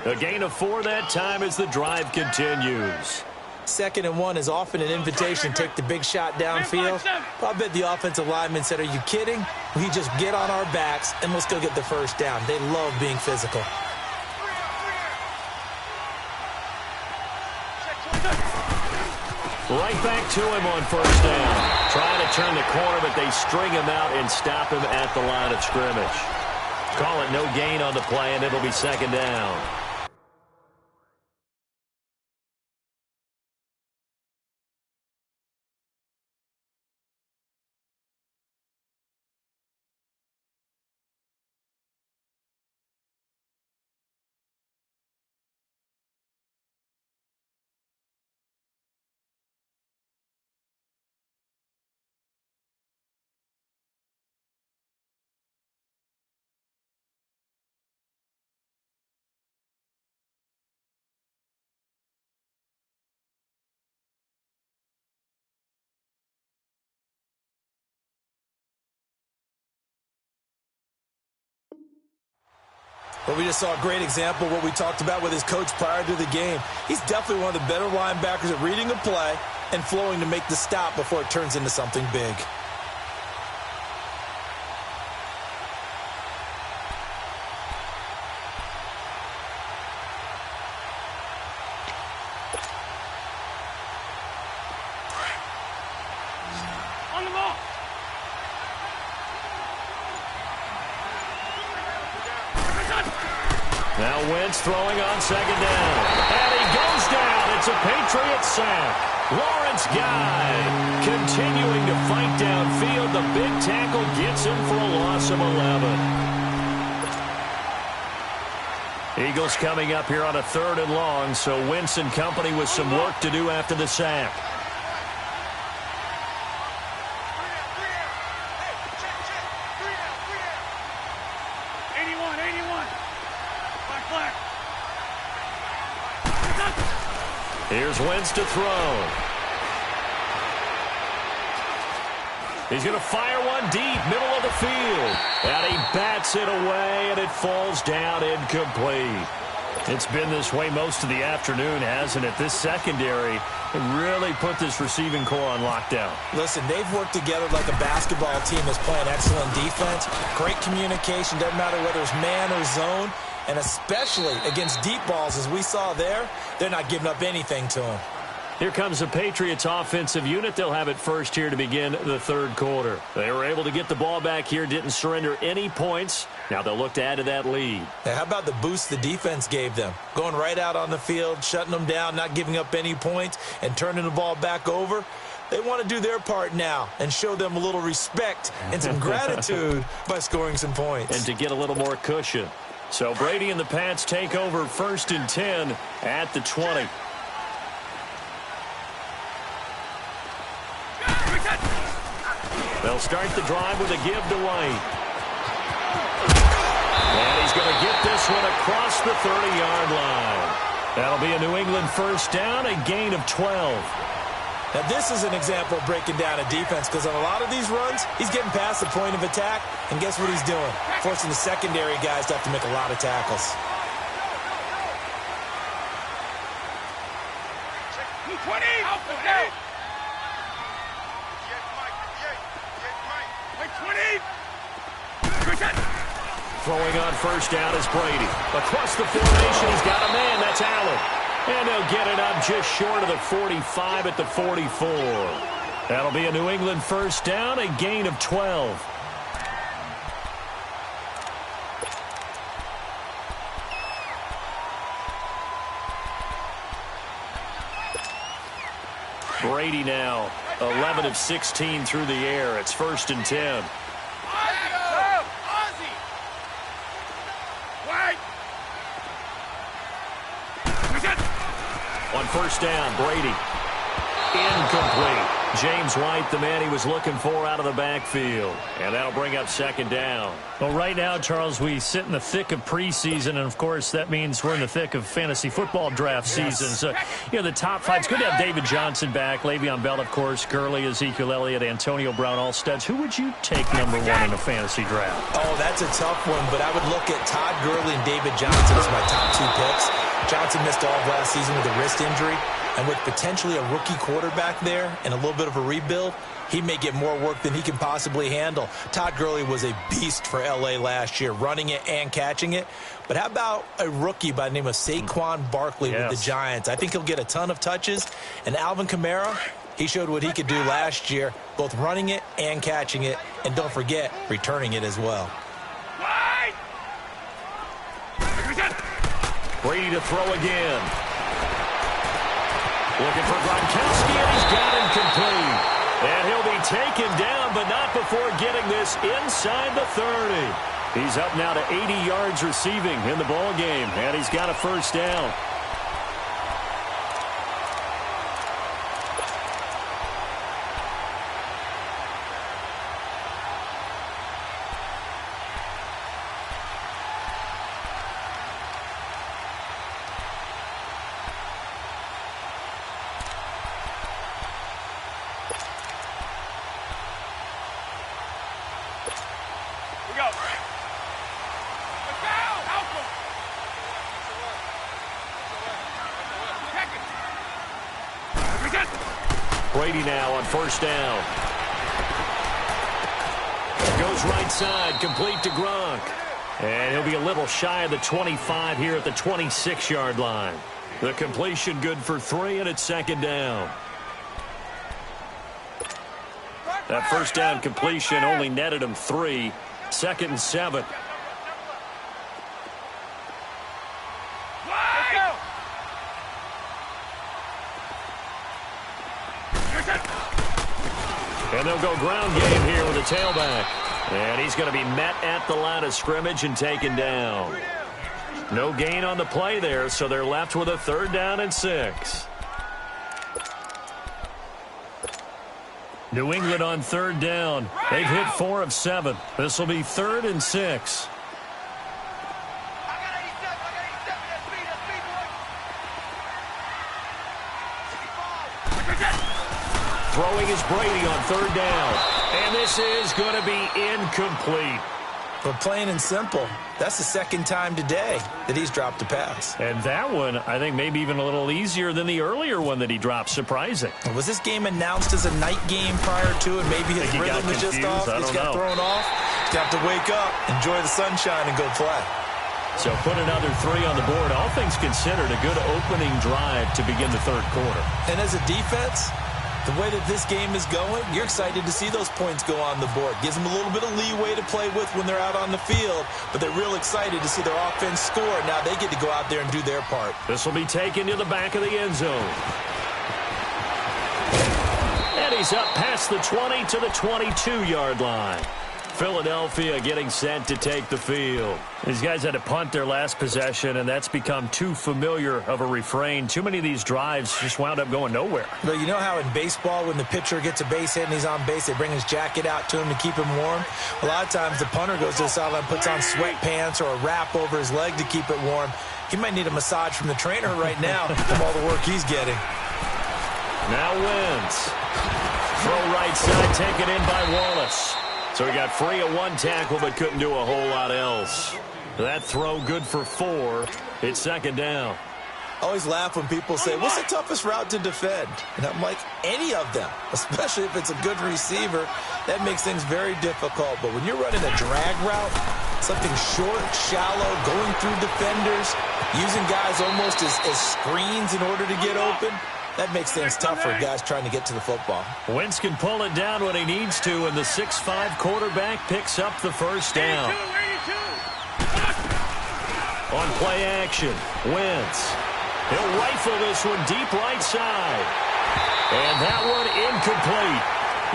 A gain of 4 that time as the drive continues. 2nd and 1 is often an invitation to take the big shot downfield. I bet the offensive lineman said, are you kidding? We just get on our backs and let's go get the 1st down. They love being physical. Right back to him on 1st down. Trying to turn the corner, but they string him out and stop him at the line of scrimmage. Call it no gain on the play, and it'll be 2nd down. But we just saw a great example of what we talked about with his coach prior to the game. He's definitely one of the better linebackers at reading a play and flowing to make the stop before it turns into something big. On the ball. Now Wentz throwing on second down. And he goes down. It's a Patriot sack. Lawrence Guy continuing to fight downfield. The big tackle gets him for a loss of 11. Eagles coming up here on a 3rd and long, so Wentz and company with some work to do after the sack. Here's Wentz to throw. He's going to fire one deep, middle of the field. And he bats it away, and it falls down incomplete. It's been this way most of the afternoon, hasn't it? This secondary really put this receiving core on lockdown. Listen, they've worked together like a basketball team that's playing excellent defense. Great communication, doesn't matter whether it's man or zone. And especially against deep balls, as we saw there, they're not giving up anything to them. Here comes the Patriots offensive unit. They'll have it first here to begin the 3rd quarter. They were able to get the ball back here, didn't surrender any points. Now they'll look to add to that lead. Now, how about the boost the defense gave them? Going right out on the field, shutting them down, not giving up any points, and turning the ball back over. They want to do their part now and show them a little respect and some gratitude by scoring some points. And to get a little more cushion. So Brady and the Pats take over 1st and 10 at the 20. They'll start the drive with a give to White. And he's going to get this one across the 30-yard line. That'll be a New England 1st down, a gain of 12. Now, this is an example of breaking down a defense because on a lot of these runs, he's getting past the point of attack, and guess what he's doing? Forcing the secondary guys to have to make a lot of tackles. 20! Throwing on 1st down is Brady. Across the formation, he's got a man. That's Allen. And they'll get it up just short of the 45 at the 44. That'll be a New England 1st down, a gain of 12. Brady now 11 of 16 through the air. It's 1st and 10. On 1st down, Brady. Incomplete. James White, the man he was looking for out of the backfield. And that'll bring up 2nd down. Well, right now, Charles, we sit in the thick of preseason, and, of course, that means we're in the thick of fantasy football draft season. So, the top 5. It's good to have David Johnson back, Le'Veon Bell, of course, Gurley, Ezekiel Elliott, Antonio Brown, all studs. Who would you take number 1 in a fantasy draft? Oh, that's a tough one, but I would look at Todd Gurley and David Johnson as my top 2 picks. Johnson missed all of last season with a wrist injury, and with potentially a rookie quarterback there and a little bit of a rebuild, he may get more work than he can possibly handle. Todd Gurley was a beast for L.A. last year, running it and catching it. But how about a rookie by the name of Saquon Barkley with the Giants? I think he'll get a ton of touches. And Alvin Kamara, he showed what he could do last year, both running it and catching it. And don't forget, returning it as well. Brady to throw again. Looking for Gronkowski, and he's got him complete. And he'll be taken down, but not before getting this inside the 30. He's up now to 80 yards receiving in the ball game, and he's got a 1st down. Brady now on 1st down. Goes right side, complete to Gronk. And he'll be a little shy of the 25 here at the 26-yard line. The completion good for 3, and it's 2nd down. That 1st down completion only netted him 3. 2nd and 7. they'll go ground game here with a tailback. And he's going to be met at the line of scrimmage and taken down. No gain on the play there, so they're left with a 3rd down and 6. New England on 3rd down. They've hit 4 of 7. This will be 3rd and 6. Throwing is Brady on 3rd down. And this is going to be incomplete. But plain and simple, that's the 2nd time today that he's dropped a pass. And that one, I think, maybe even a little easier than the earlier one that he dropped. Surprising. Was this game announced as a night game prior to, and maybe his rhythm was just off? He's got thrown off. He's got to wake up, enjoy the sunshine, and go play. So put another 3 on the board. All things considered, a good opening drive to begin the 3rd quarter. And as a defense, the way that this game is going, you're excited to see those points go on the board. Gives them a little bit of leeway to play with when they're out on the field, but they're real excited to see their offense score. Now they get to go out there and do their part. This will be taken to the back of the end zone. And he's up past the 20 to the 22-yard line. Philadelphia getting set to take the field. These guys had to punt their last possession, and that's become too familiar of a refrain. Too many of these drives just wound up going nowhere. But you know how in baseball, when the pitcher gets a base hit and he's on base, they bring his jacket out to him to keep him warm? A lot of times the punter goes to the sideline, puts on sweatpants or a wrap over his leg to keep it warm. He might need a massage from the trainer right now from all the work he's getting. Now Wentz. Throw right side, taken in by Wallace. So he got free of 1 tackle but couldn't do a whole lot else. That throw good for 4. It's 2nd down. I always laugh when people say, what's the toughest route to defend? And I'm like, any of them, especially if it's a good receiver. That makes things very difficult. But when you're running a drag route, something short, shallow, going through defenders, using guys almost as screens in order to get open, that makes things tough for guys trying to get to the football. Wentz can pull it down when he needs to, and the 6'5" quarterback picks up the 1st down. On play action, Wentz. He'll rifle this one deep right side. And that one incomplete.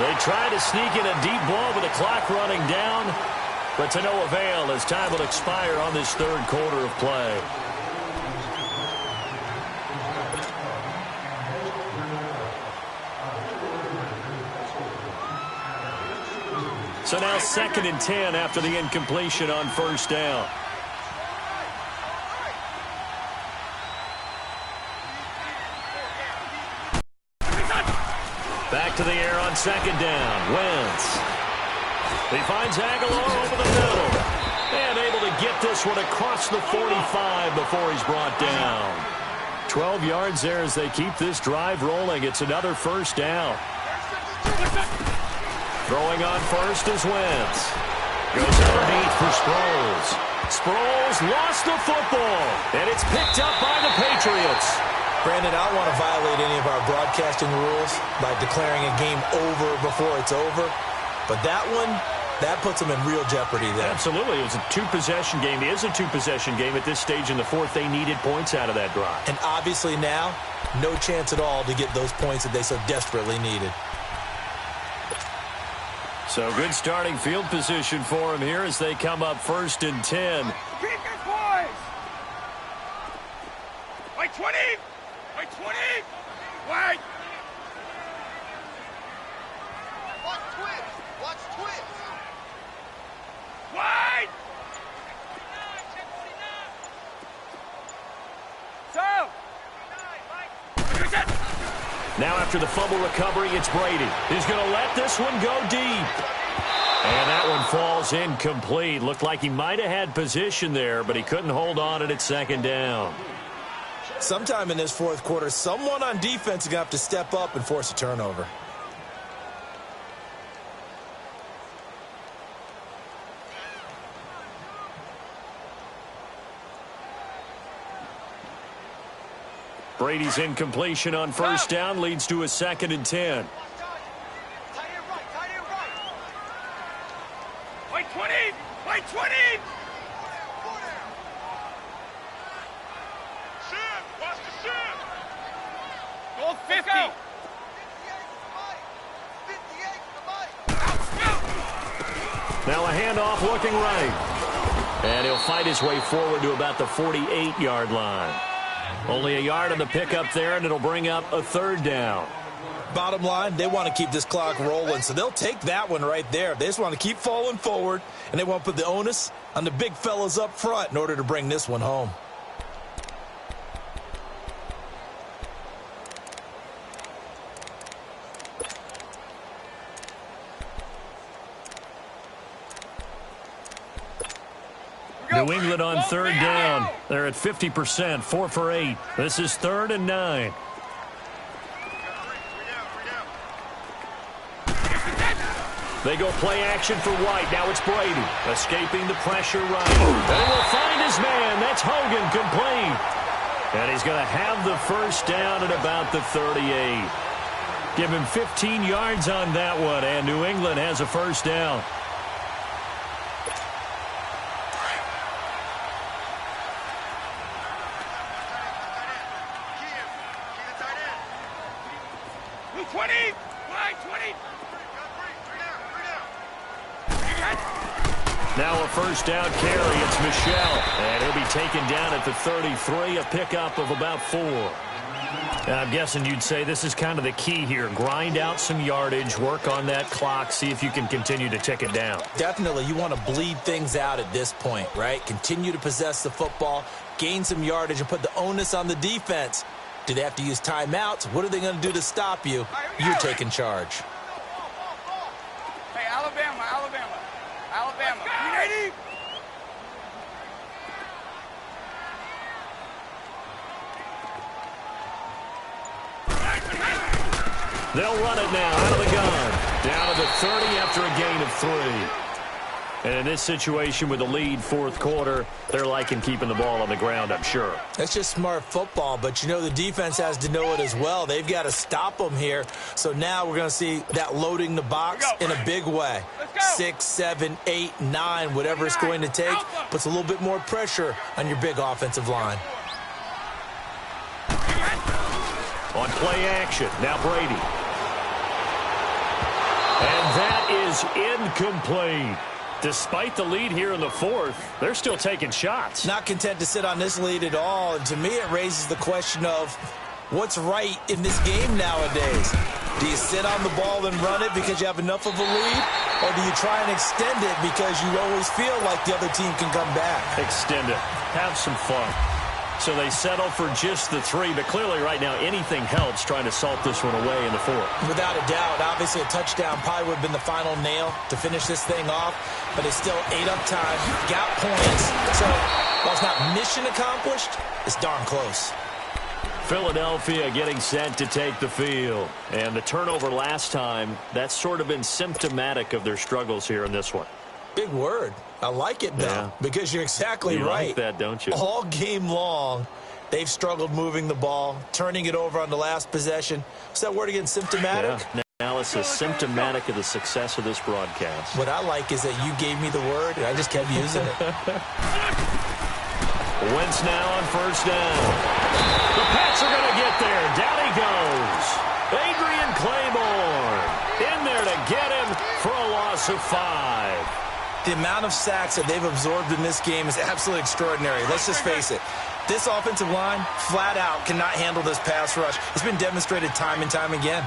They try to sneak in a deep ball with the clock running down, but to no avail as time will expire on this 3rd quarter of play. So now 2nd and 10 after the incompletion on 1st down. Back to the air on 2nd down. Wentz. He finds Aguilar over the middle. And able to get this one across the 45 before he's brought down. 12 yards there as they keep this drive rolling. It's another 1st down. Throwing on 1st is Wentz. Goes underneath for Sproles. Sproles lost the football, and it's picked up by the Patriots. Brandon, I don't want to violate any of our broadcasting rules by declaring a game over before it's over, but that one, that puts them in real jeopardy there. Absolutely. It was a 2-possession game. It is a 2-possession game at this stage in the 4th. They needed points out of that drive. And obviously now, no chance at all to get those points that they so desperately needed. So good starting field position for him here as they come up 1st and 10. Keep your boys! Wait, 20! Wait, 20! Wait! Watch twist! Watch twist! Wait! So! Now after the fumble recovery, it's Brady. He's going to let this one go deep. And that one falls incomplete. Looked like he might have had position there, but he couldn't hold on it at 2nd down. Sometime in this 4th quarter, someone on defense is going to have to step up and force a turnover. Brady's incompletion on 1st down leads to a 2nd and 10. Wait, 20! Wait, 20! Watch the shift! Go 50! 58 to the mic! Now a handoff looking right. And he'll fight his way forward to about the 48-yard line. Only a yard on the pickup there, and it'll bring up a third down. Bottom line, they want to keep this clock rolling, so they'll take that one right there. They just want to keep falling forward, and they want to put the onus on the big fellas up front in order to bring this one home. New England on third down. They're at 50%, 4 for 8. This is 3rd and 9. They go play action for White. Now it's Brady escaping the pressure right. And he will find his man. That's Hogan, complete. And he's going to have the first down at about the 38. Give him 15 yards on that one, and New England has a first down. Now a first down carry. It's Michel. And he'll be taken down at the 33, a pickup of about 4. I'm guessing you'd say this is kind of the key here. Grind out some yardage, work on that clock, see if you can continue to tick it down. Definitely. You want to bleed things out at this point, right? Continue to possess the football, gain some yardage, and put the onus on the defense. Do they have to use timeouts? What are they going to do to stop you? You're taking charge. Hey, Alabama. Ready? They'll run it now out of the gun. Down to the 30 after a gain of 3. And in this situation with the lead, fourth quarter, they're liking keeping the ball on the ground, I'm sure. That's just smart football, but you know the defense has to know it as well. They've got to stop them here. So now we're going to see that loading the box in a big way. 6, 7, 8, 9, whatever it's going to take, puts a little bit more pressure on your big offensive line. On play action, now Brady. And that is incomplete. Despite the lead here in the fourth, they're still taking shots. Not content to sit on this lead at all. And to me, it raises the question of what's right in this game nowadays. Do you sit on the ball and run it because you have enough of a lead? Or do you try and extend it because you always feel like the other team can come back? Extend it. Have some fun. So they settle for just the 3, but clearly right now anything helps trying to salt this one away in the fourth. Without a doubt. Obviously a touchdown probably would have been the final nail to finish this thing off, but it's still 8 up time, got points. So while it's not mission accomplished, it's darn close. Philadelphia getting set to take the field. And the turnover last time, that's sort of been symptomatic of their struggles here in this one. Big word. I like it, though, because you're exactly right. You like that, don't you? All game long, they've struggled moving the ball, turning it over on the last possession. What's that word again, symptomatic? Yeah. Analysis symptomatic of the success of this broadcast. What I like is that you gave me the word, and I just kept using it. Wentz now on first down. The Pats are going to get there. Down he goes. Adrian Claiborne in there to get him for a loss of 5. The amount of sacks that they've absorbed in this game is absolutely extraordinary. Let's just face it. This offensive line, flat out, cannot handle this pass rush. It's been demonstrated time and time again.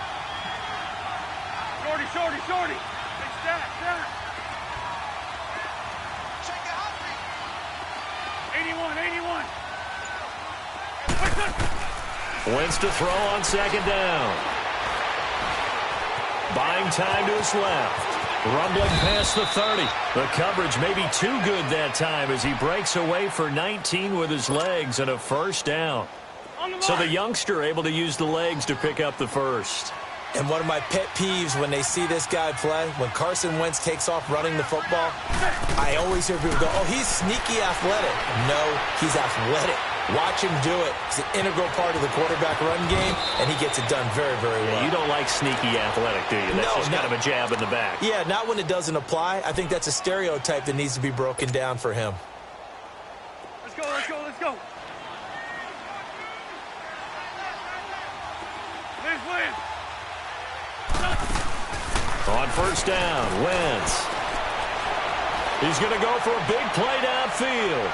Shorty. Big stack. 81. Wentz to throw on second down. Buying time to his left. Rumbling past the 30. The coverage may be too good that time as he breaks away for 19 with his legs and a first down. So the youngster able to use the legs to pick up the first. And one of my pet peeves when they see this guy play, when Carson Wentz takes off running the football, I always hear people go, oh, he's sneaky athletic. No, he's athletic. Watch him do it. It's an integral part of the quarterback run game, and he gets it done very, very well. You don't like sneaky athletic, do you? That's just kind of a jab in the back. Yeah, not when it doesn't apply. I think that's a stereotype that needs to be broken down for him. Let's go. Liz. On first down, Wentz. He's going to go for a big play downfield.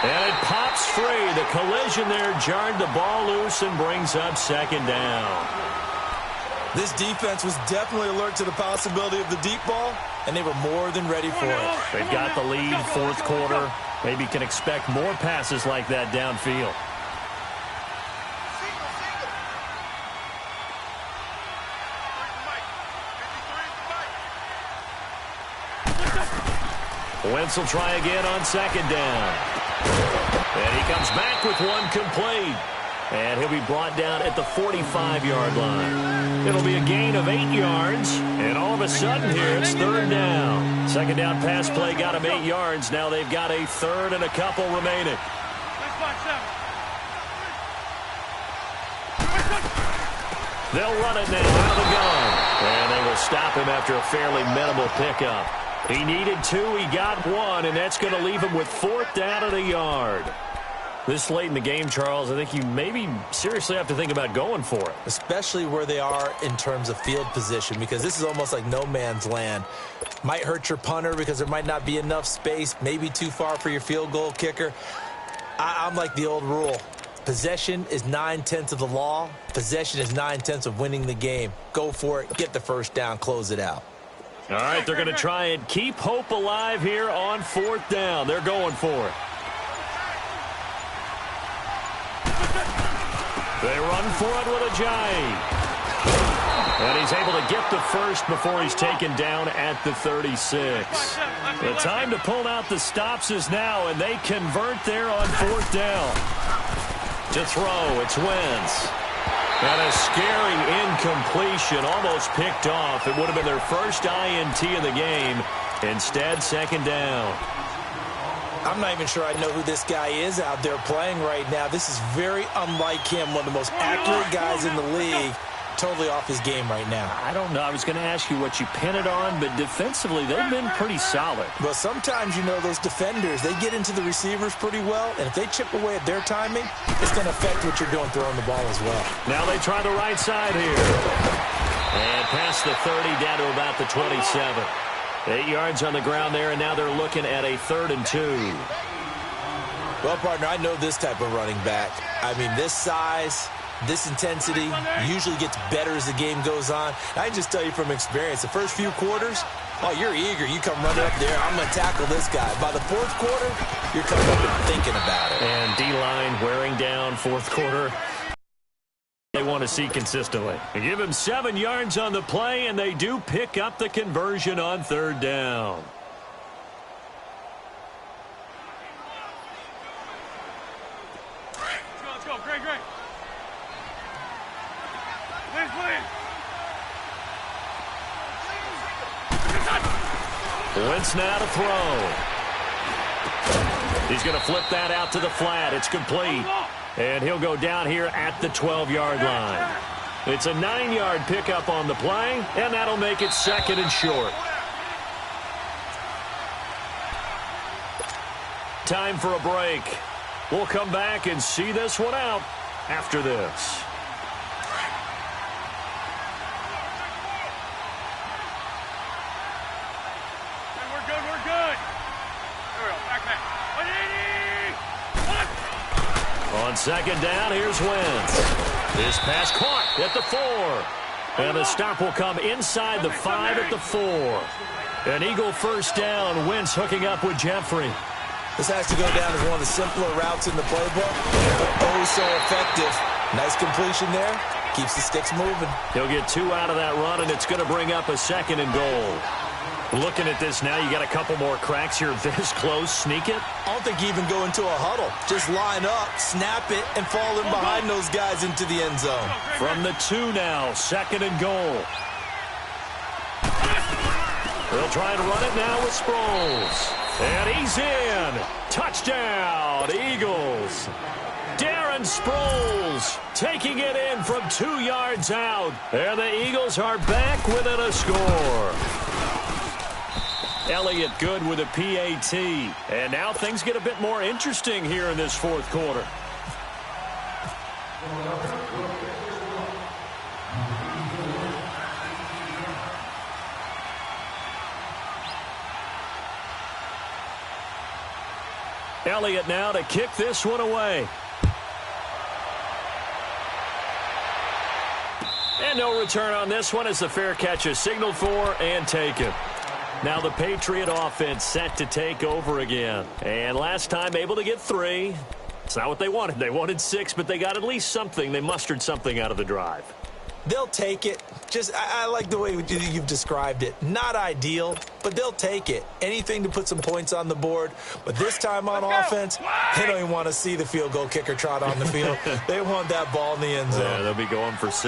And it pops free. The collision there jarred the ball loose and brings up second down. This defense was definitely alert to the possibility of the deep ball, and they were more than ready for it. They've got the lead, fourth quarter. Maybe can expect more passes like that downfield. Wentz will try again on second down. And he comes back with one complete. And he'll be brought down at the 45-yard line. It'll be a gain of 8 yards. And all of a sudden here, it's third down. Second down pass play got him 8 yards. Now they've got a third and a couple remaining. They'll run it now out of the gun. And they will stop him after a fairly minimal pickup. He needed 2, he got 1, and that's going to leave him with fourth down and a yard. This late in the game, Charles, I think you maybe seriously have to think about going for it. Especially where they are in terms of field position, because this is almost like no man's land. Might hurt your punter because there might not be enough space, maybe too far for your field goal kicker. I'm like the old rule. Possession is 9/10 of the law. Possession is 9/10 of winning the game. Go for it, get the first down, close it out. All right, they're going to try and keep hope alive here on fourth down. They're going for it. They run for it with Ajayi. And he's able to get the first before he's taken down at the 36. The time to pull out the stops is now, and they convert there on fourth down. To throw, it's Wentz. And a scary incompletion, almost picked off. It would have been their first INT of the game. Instead, second down. I'm not even sure I know who this guy is out there playing right now. This is very unlike him, one of the most accurate guys in the league. Totally off his game right now. I don't know. I was going to ask you what you pin it on, but defensively, they've been pretty solid. Well, sometimes, you know, those defenders, they get into the receivers pretty well, and if they chip away at their timing, it's going to affect what you're doing throwing the ball as well. Now they try the right side here. And past the 30, down to about the 27. 8 yards on the ground there, and now they're looking at a 3rd and 2. Well, partner, I know this type of running back. I mean, this size, this intensity usually gets better as the game goes on. I can just tell you from experience, the first few quarters, oh, you're eager. You come running up there, I'm going to tackle this guy. By the fourth quarter, you're coming up and thinking about it. And D-line wearing down fourth quarter. They want to see consistently. They give him 7 yards on the play, and they do pick up the conversion on third down. Let's go. Great. Please. Wentz now to throw. He's going to flip that out to the flat. It's complete. And he'll go down here at the 12-yard line. It's a 9-yard pickup on the play, and that'll make it 2nd and short. Time for a break. We'll come back and see this one out after this. We're good. There we go. Back. 180. On second down, here's Wentz. This pass caught at the 4. And the stop will come inside the 5 at the 4. An Eagle first down. Wentz hooking up with Jeffrey. This has to go down as one of the simpler routes in the playbook, but oh so effective. Nice completion there. Keeps the sticks moving. He'll get 2 out of that run, and it's going to bring up a 2nd and goal. Looking at this now, you got a couple more cracks here this close. Sneak it. I don't think you even go into a huddle. Just line up, snap it, and fall in behind those guys into the end zone. From the 2 now, 2nd and goal. They'll try and run it now with Sproles. And he's in. Touchdown, Eagles. Darren Sproles taking it in from 2 yards out. And the Eagles are back within a score. Elliott good with a PAT. And now things get a bit more interesting here in this fourth quarter. Elliott now to kick this one away. And no return on this one as the fair catch is signaled for and taken. Now the Patriot offense set to take over again. And last time able to get 3. It's not what they wanted. They wanted 6, but they got at least something. They mustered something out of the drive. They'll take it. I like the way you've described it. Not ideal, but they'll take it. Anything to put some points on the board. But this time on offense, they don't even want to see the field goal kicker trot on the field. They want that ball in the end zone. Yeah, they'll be going for 6.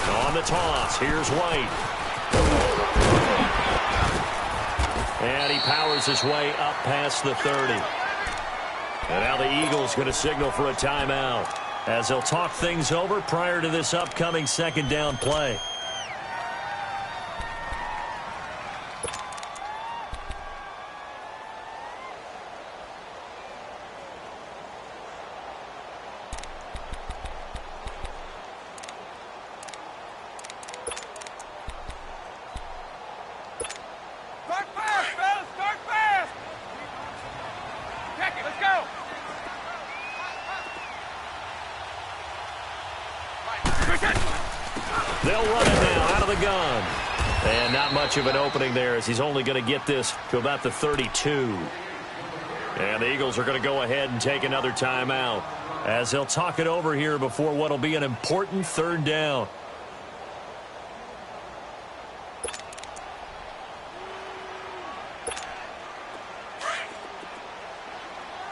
On the toss, here's White. And he powers his way up past the 30. And now the Eagles going to signal for a timeout as they'll talk things over prior to this upcoming second down play. Start fast, fellas! Start fast! Check it, let's go! They'll run it now out of the gun. And not much of an opening there as he's only going to get this to about the 32. And the Eagles are going to go ahead and take another timeout as they'll talk it over here before what will be an important third down.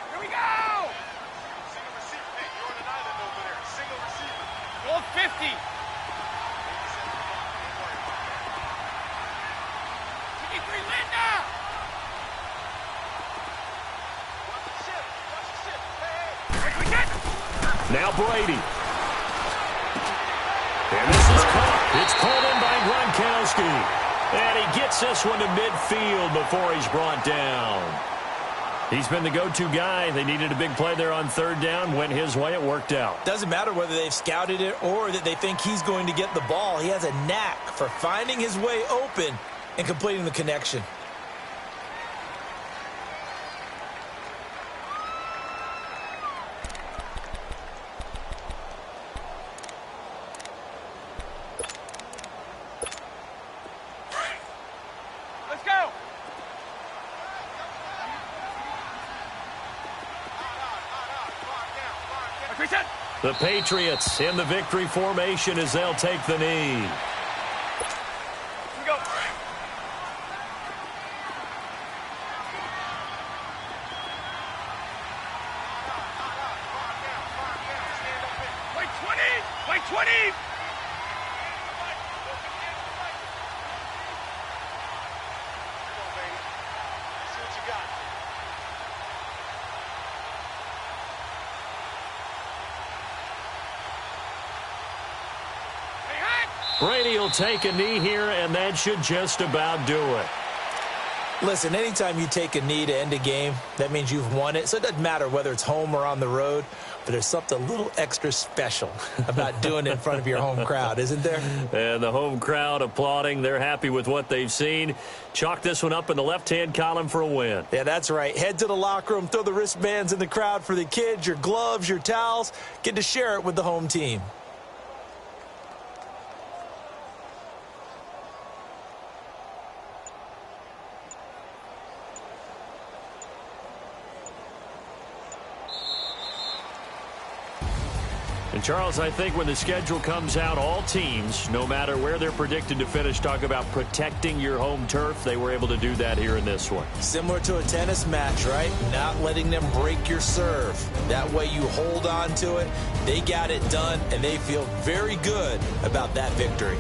Here we go! Single receiver. Hey, you're on an island over there. Single receiver. Goal 50. 53 Linda! Watch the ship. Watch the ship. Hey! Now Brady. And this is caught. It's called in by Gronkowski. And he gets this one to midfield before he's brought down. He's been the go-to guy. They needed a big play there on third down. Went his way. It worked out. Doesn't matter whether they've scouted it or that they think he's going to get the ball. He has a knack for finding his way open and completing the connection. Let's go! The Patriots in the victory formation as they'll take the knee. Here we go. Wait 20! Wait 20! Brady will take a knee here, and that should just about do it. Listen, anytime you take a knee to end a game, that means you've won it. So it doesn't matter whether it's home or on the road, but there's something a little extra special about doing it in front of your home crowd, isn't there? And the home crowd applauding. They're happy with what they've seen. Chalk this one up in the left-hand column for a win. Yeah, that's right. Head to the locker room, throw the wristbands in the crowd for the kids, your gloves, your towels. Get to share it with the home team. And, Charles, I think when the schedule comes out, all teams, no matter where they're predicted to finish, talk about protecting your home turf. They were able to do that here in this one. Similar to a tennis match, right? Not letting them break your serve. That way you hold on to it. They got it done, and they feel very good about that victory.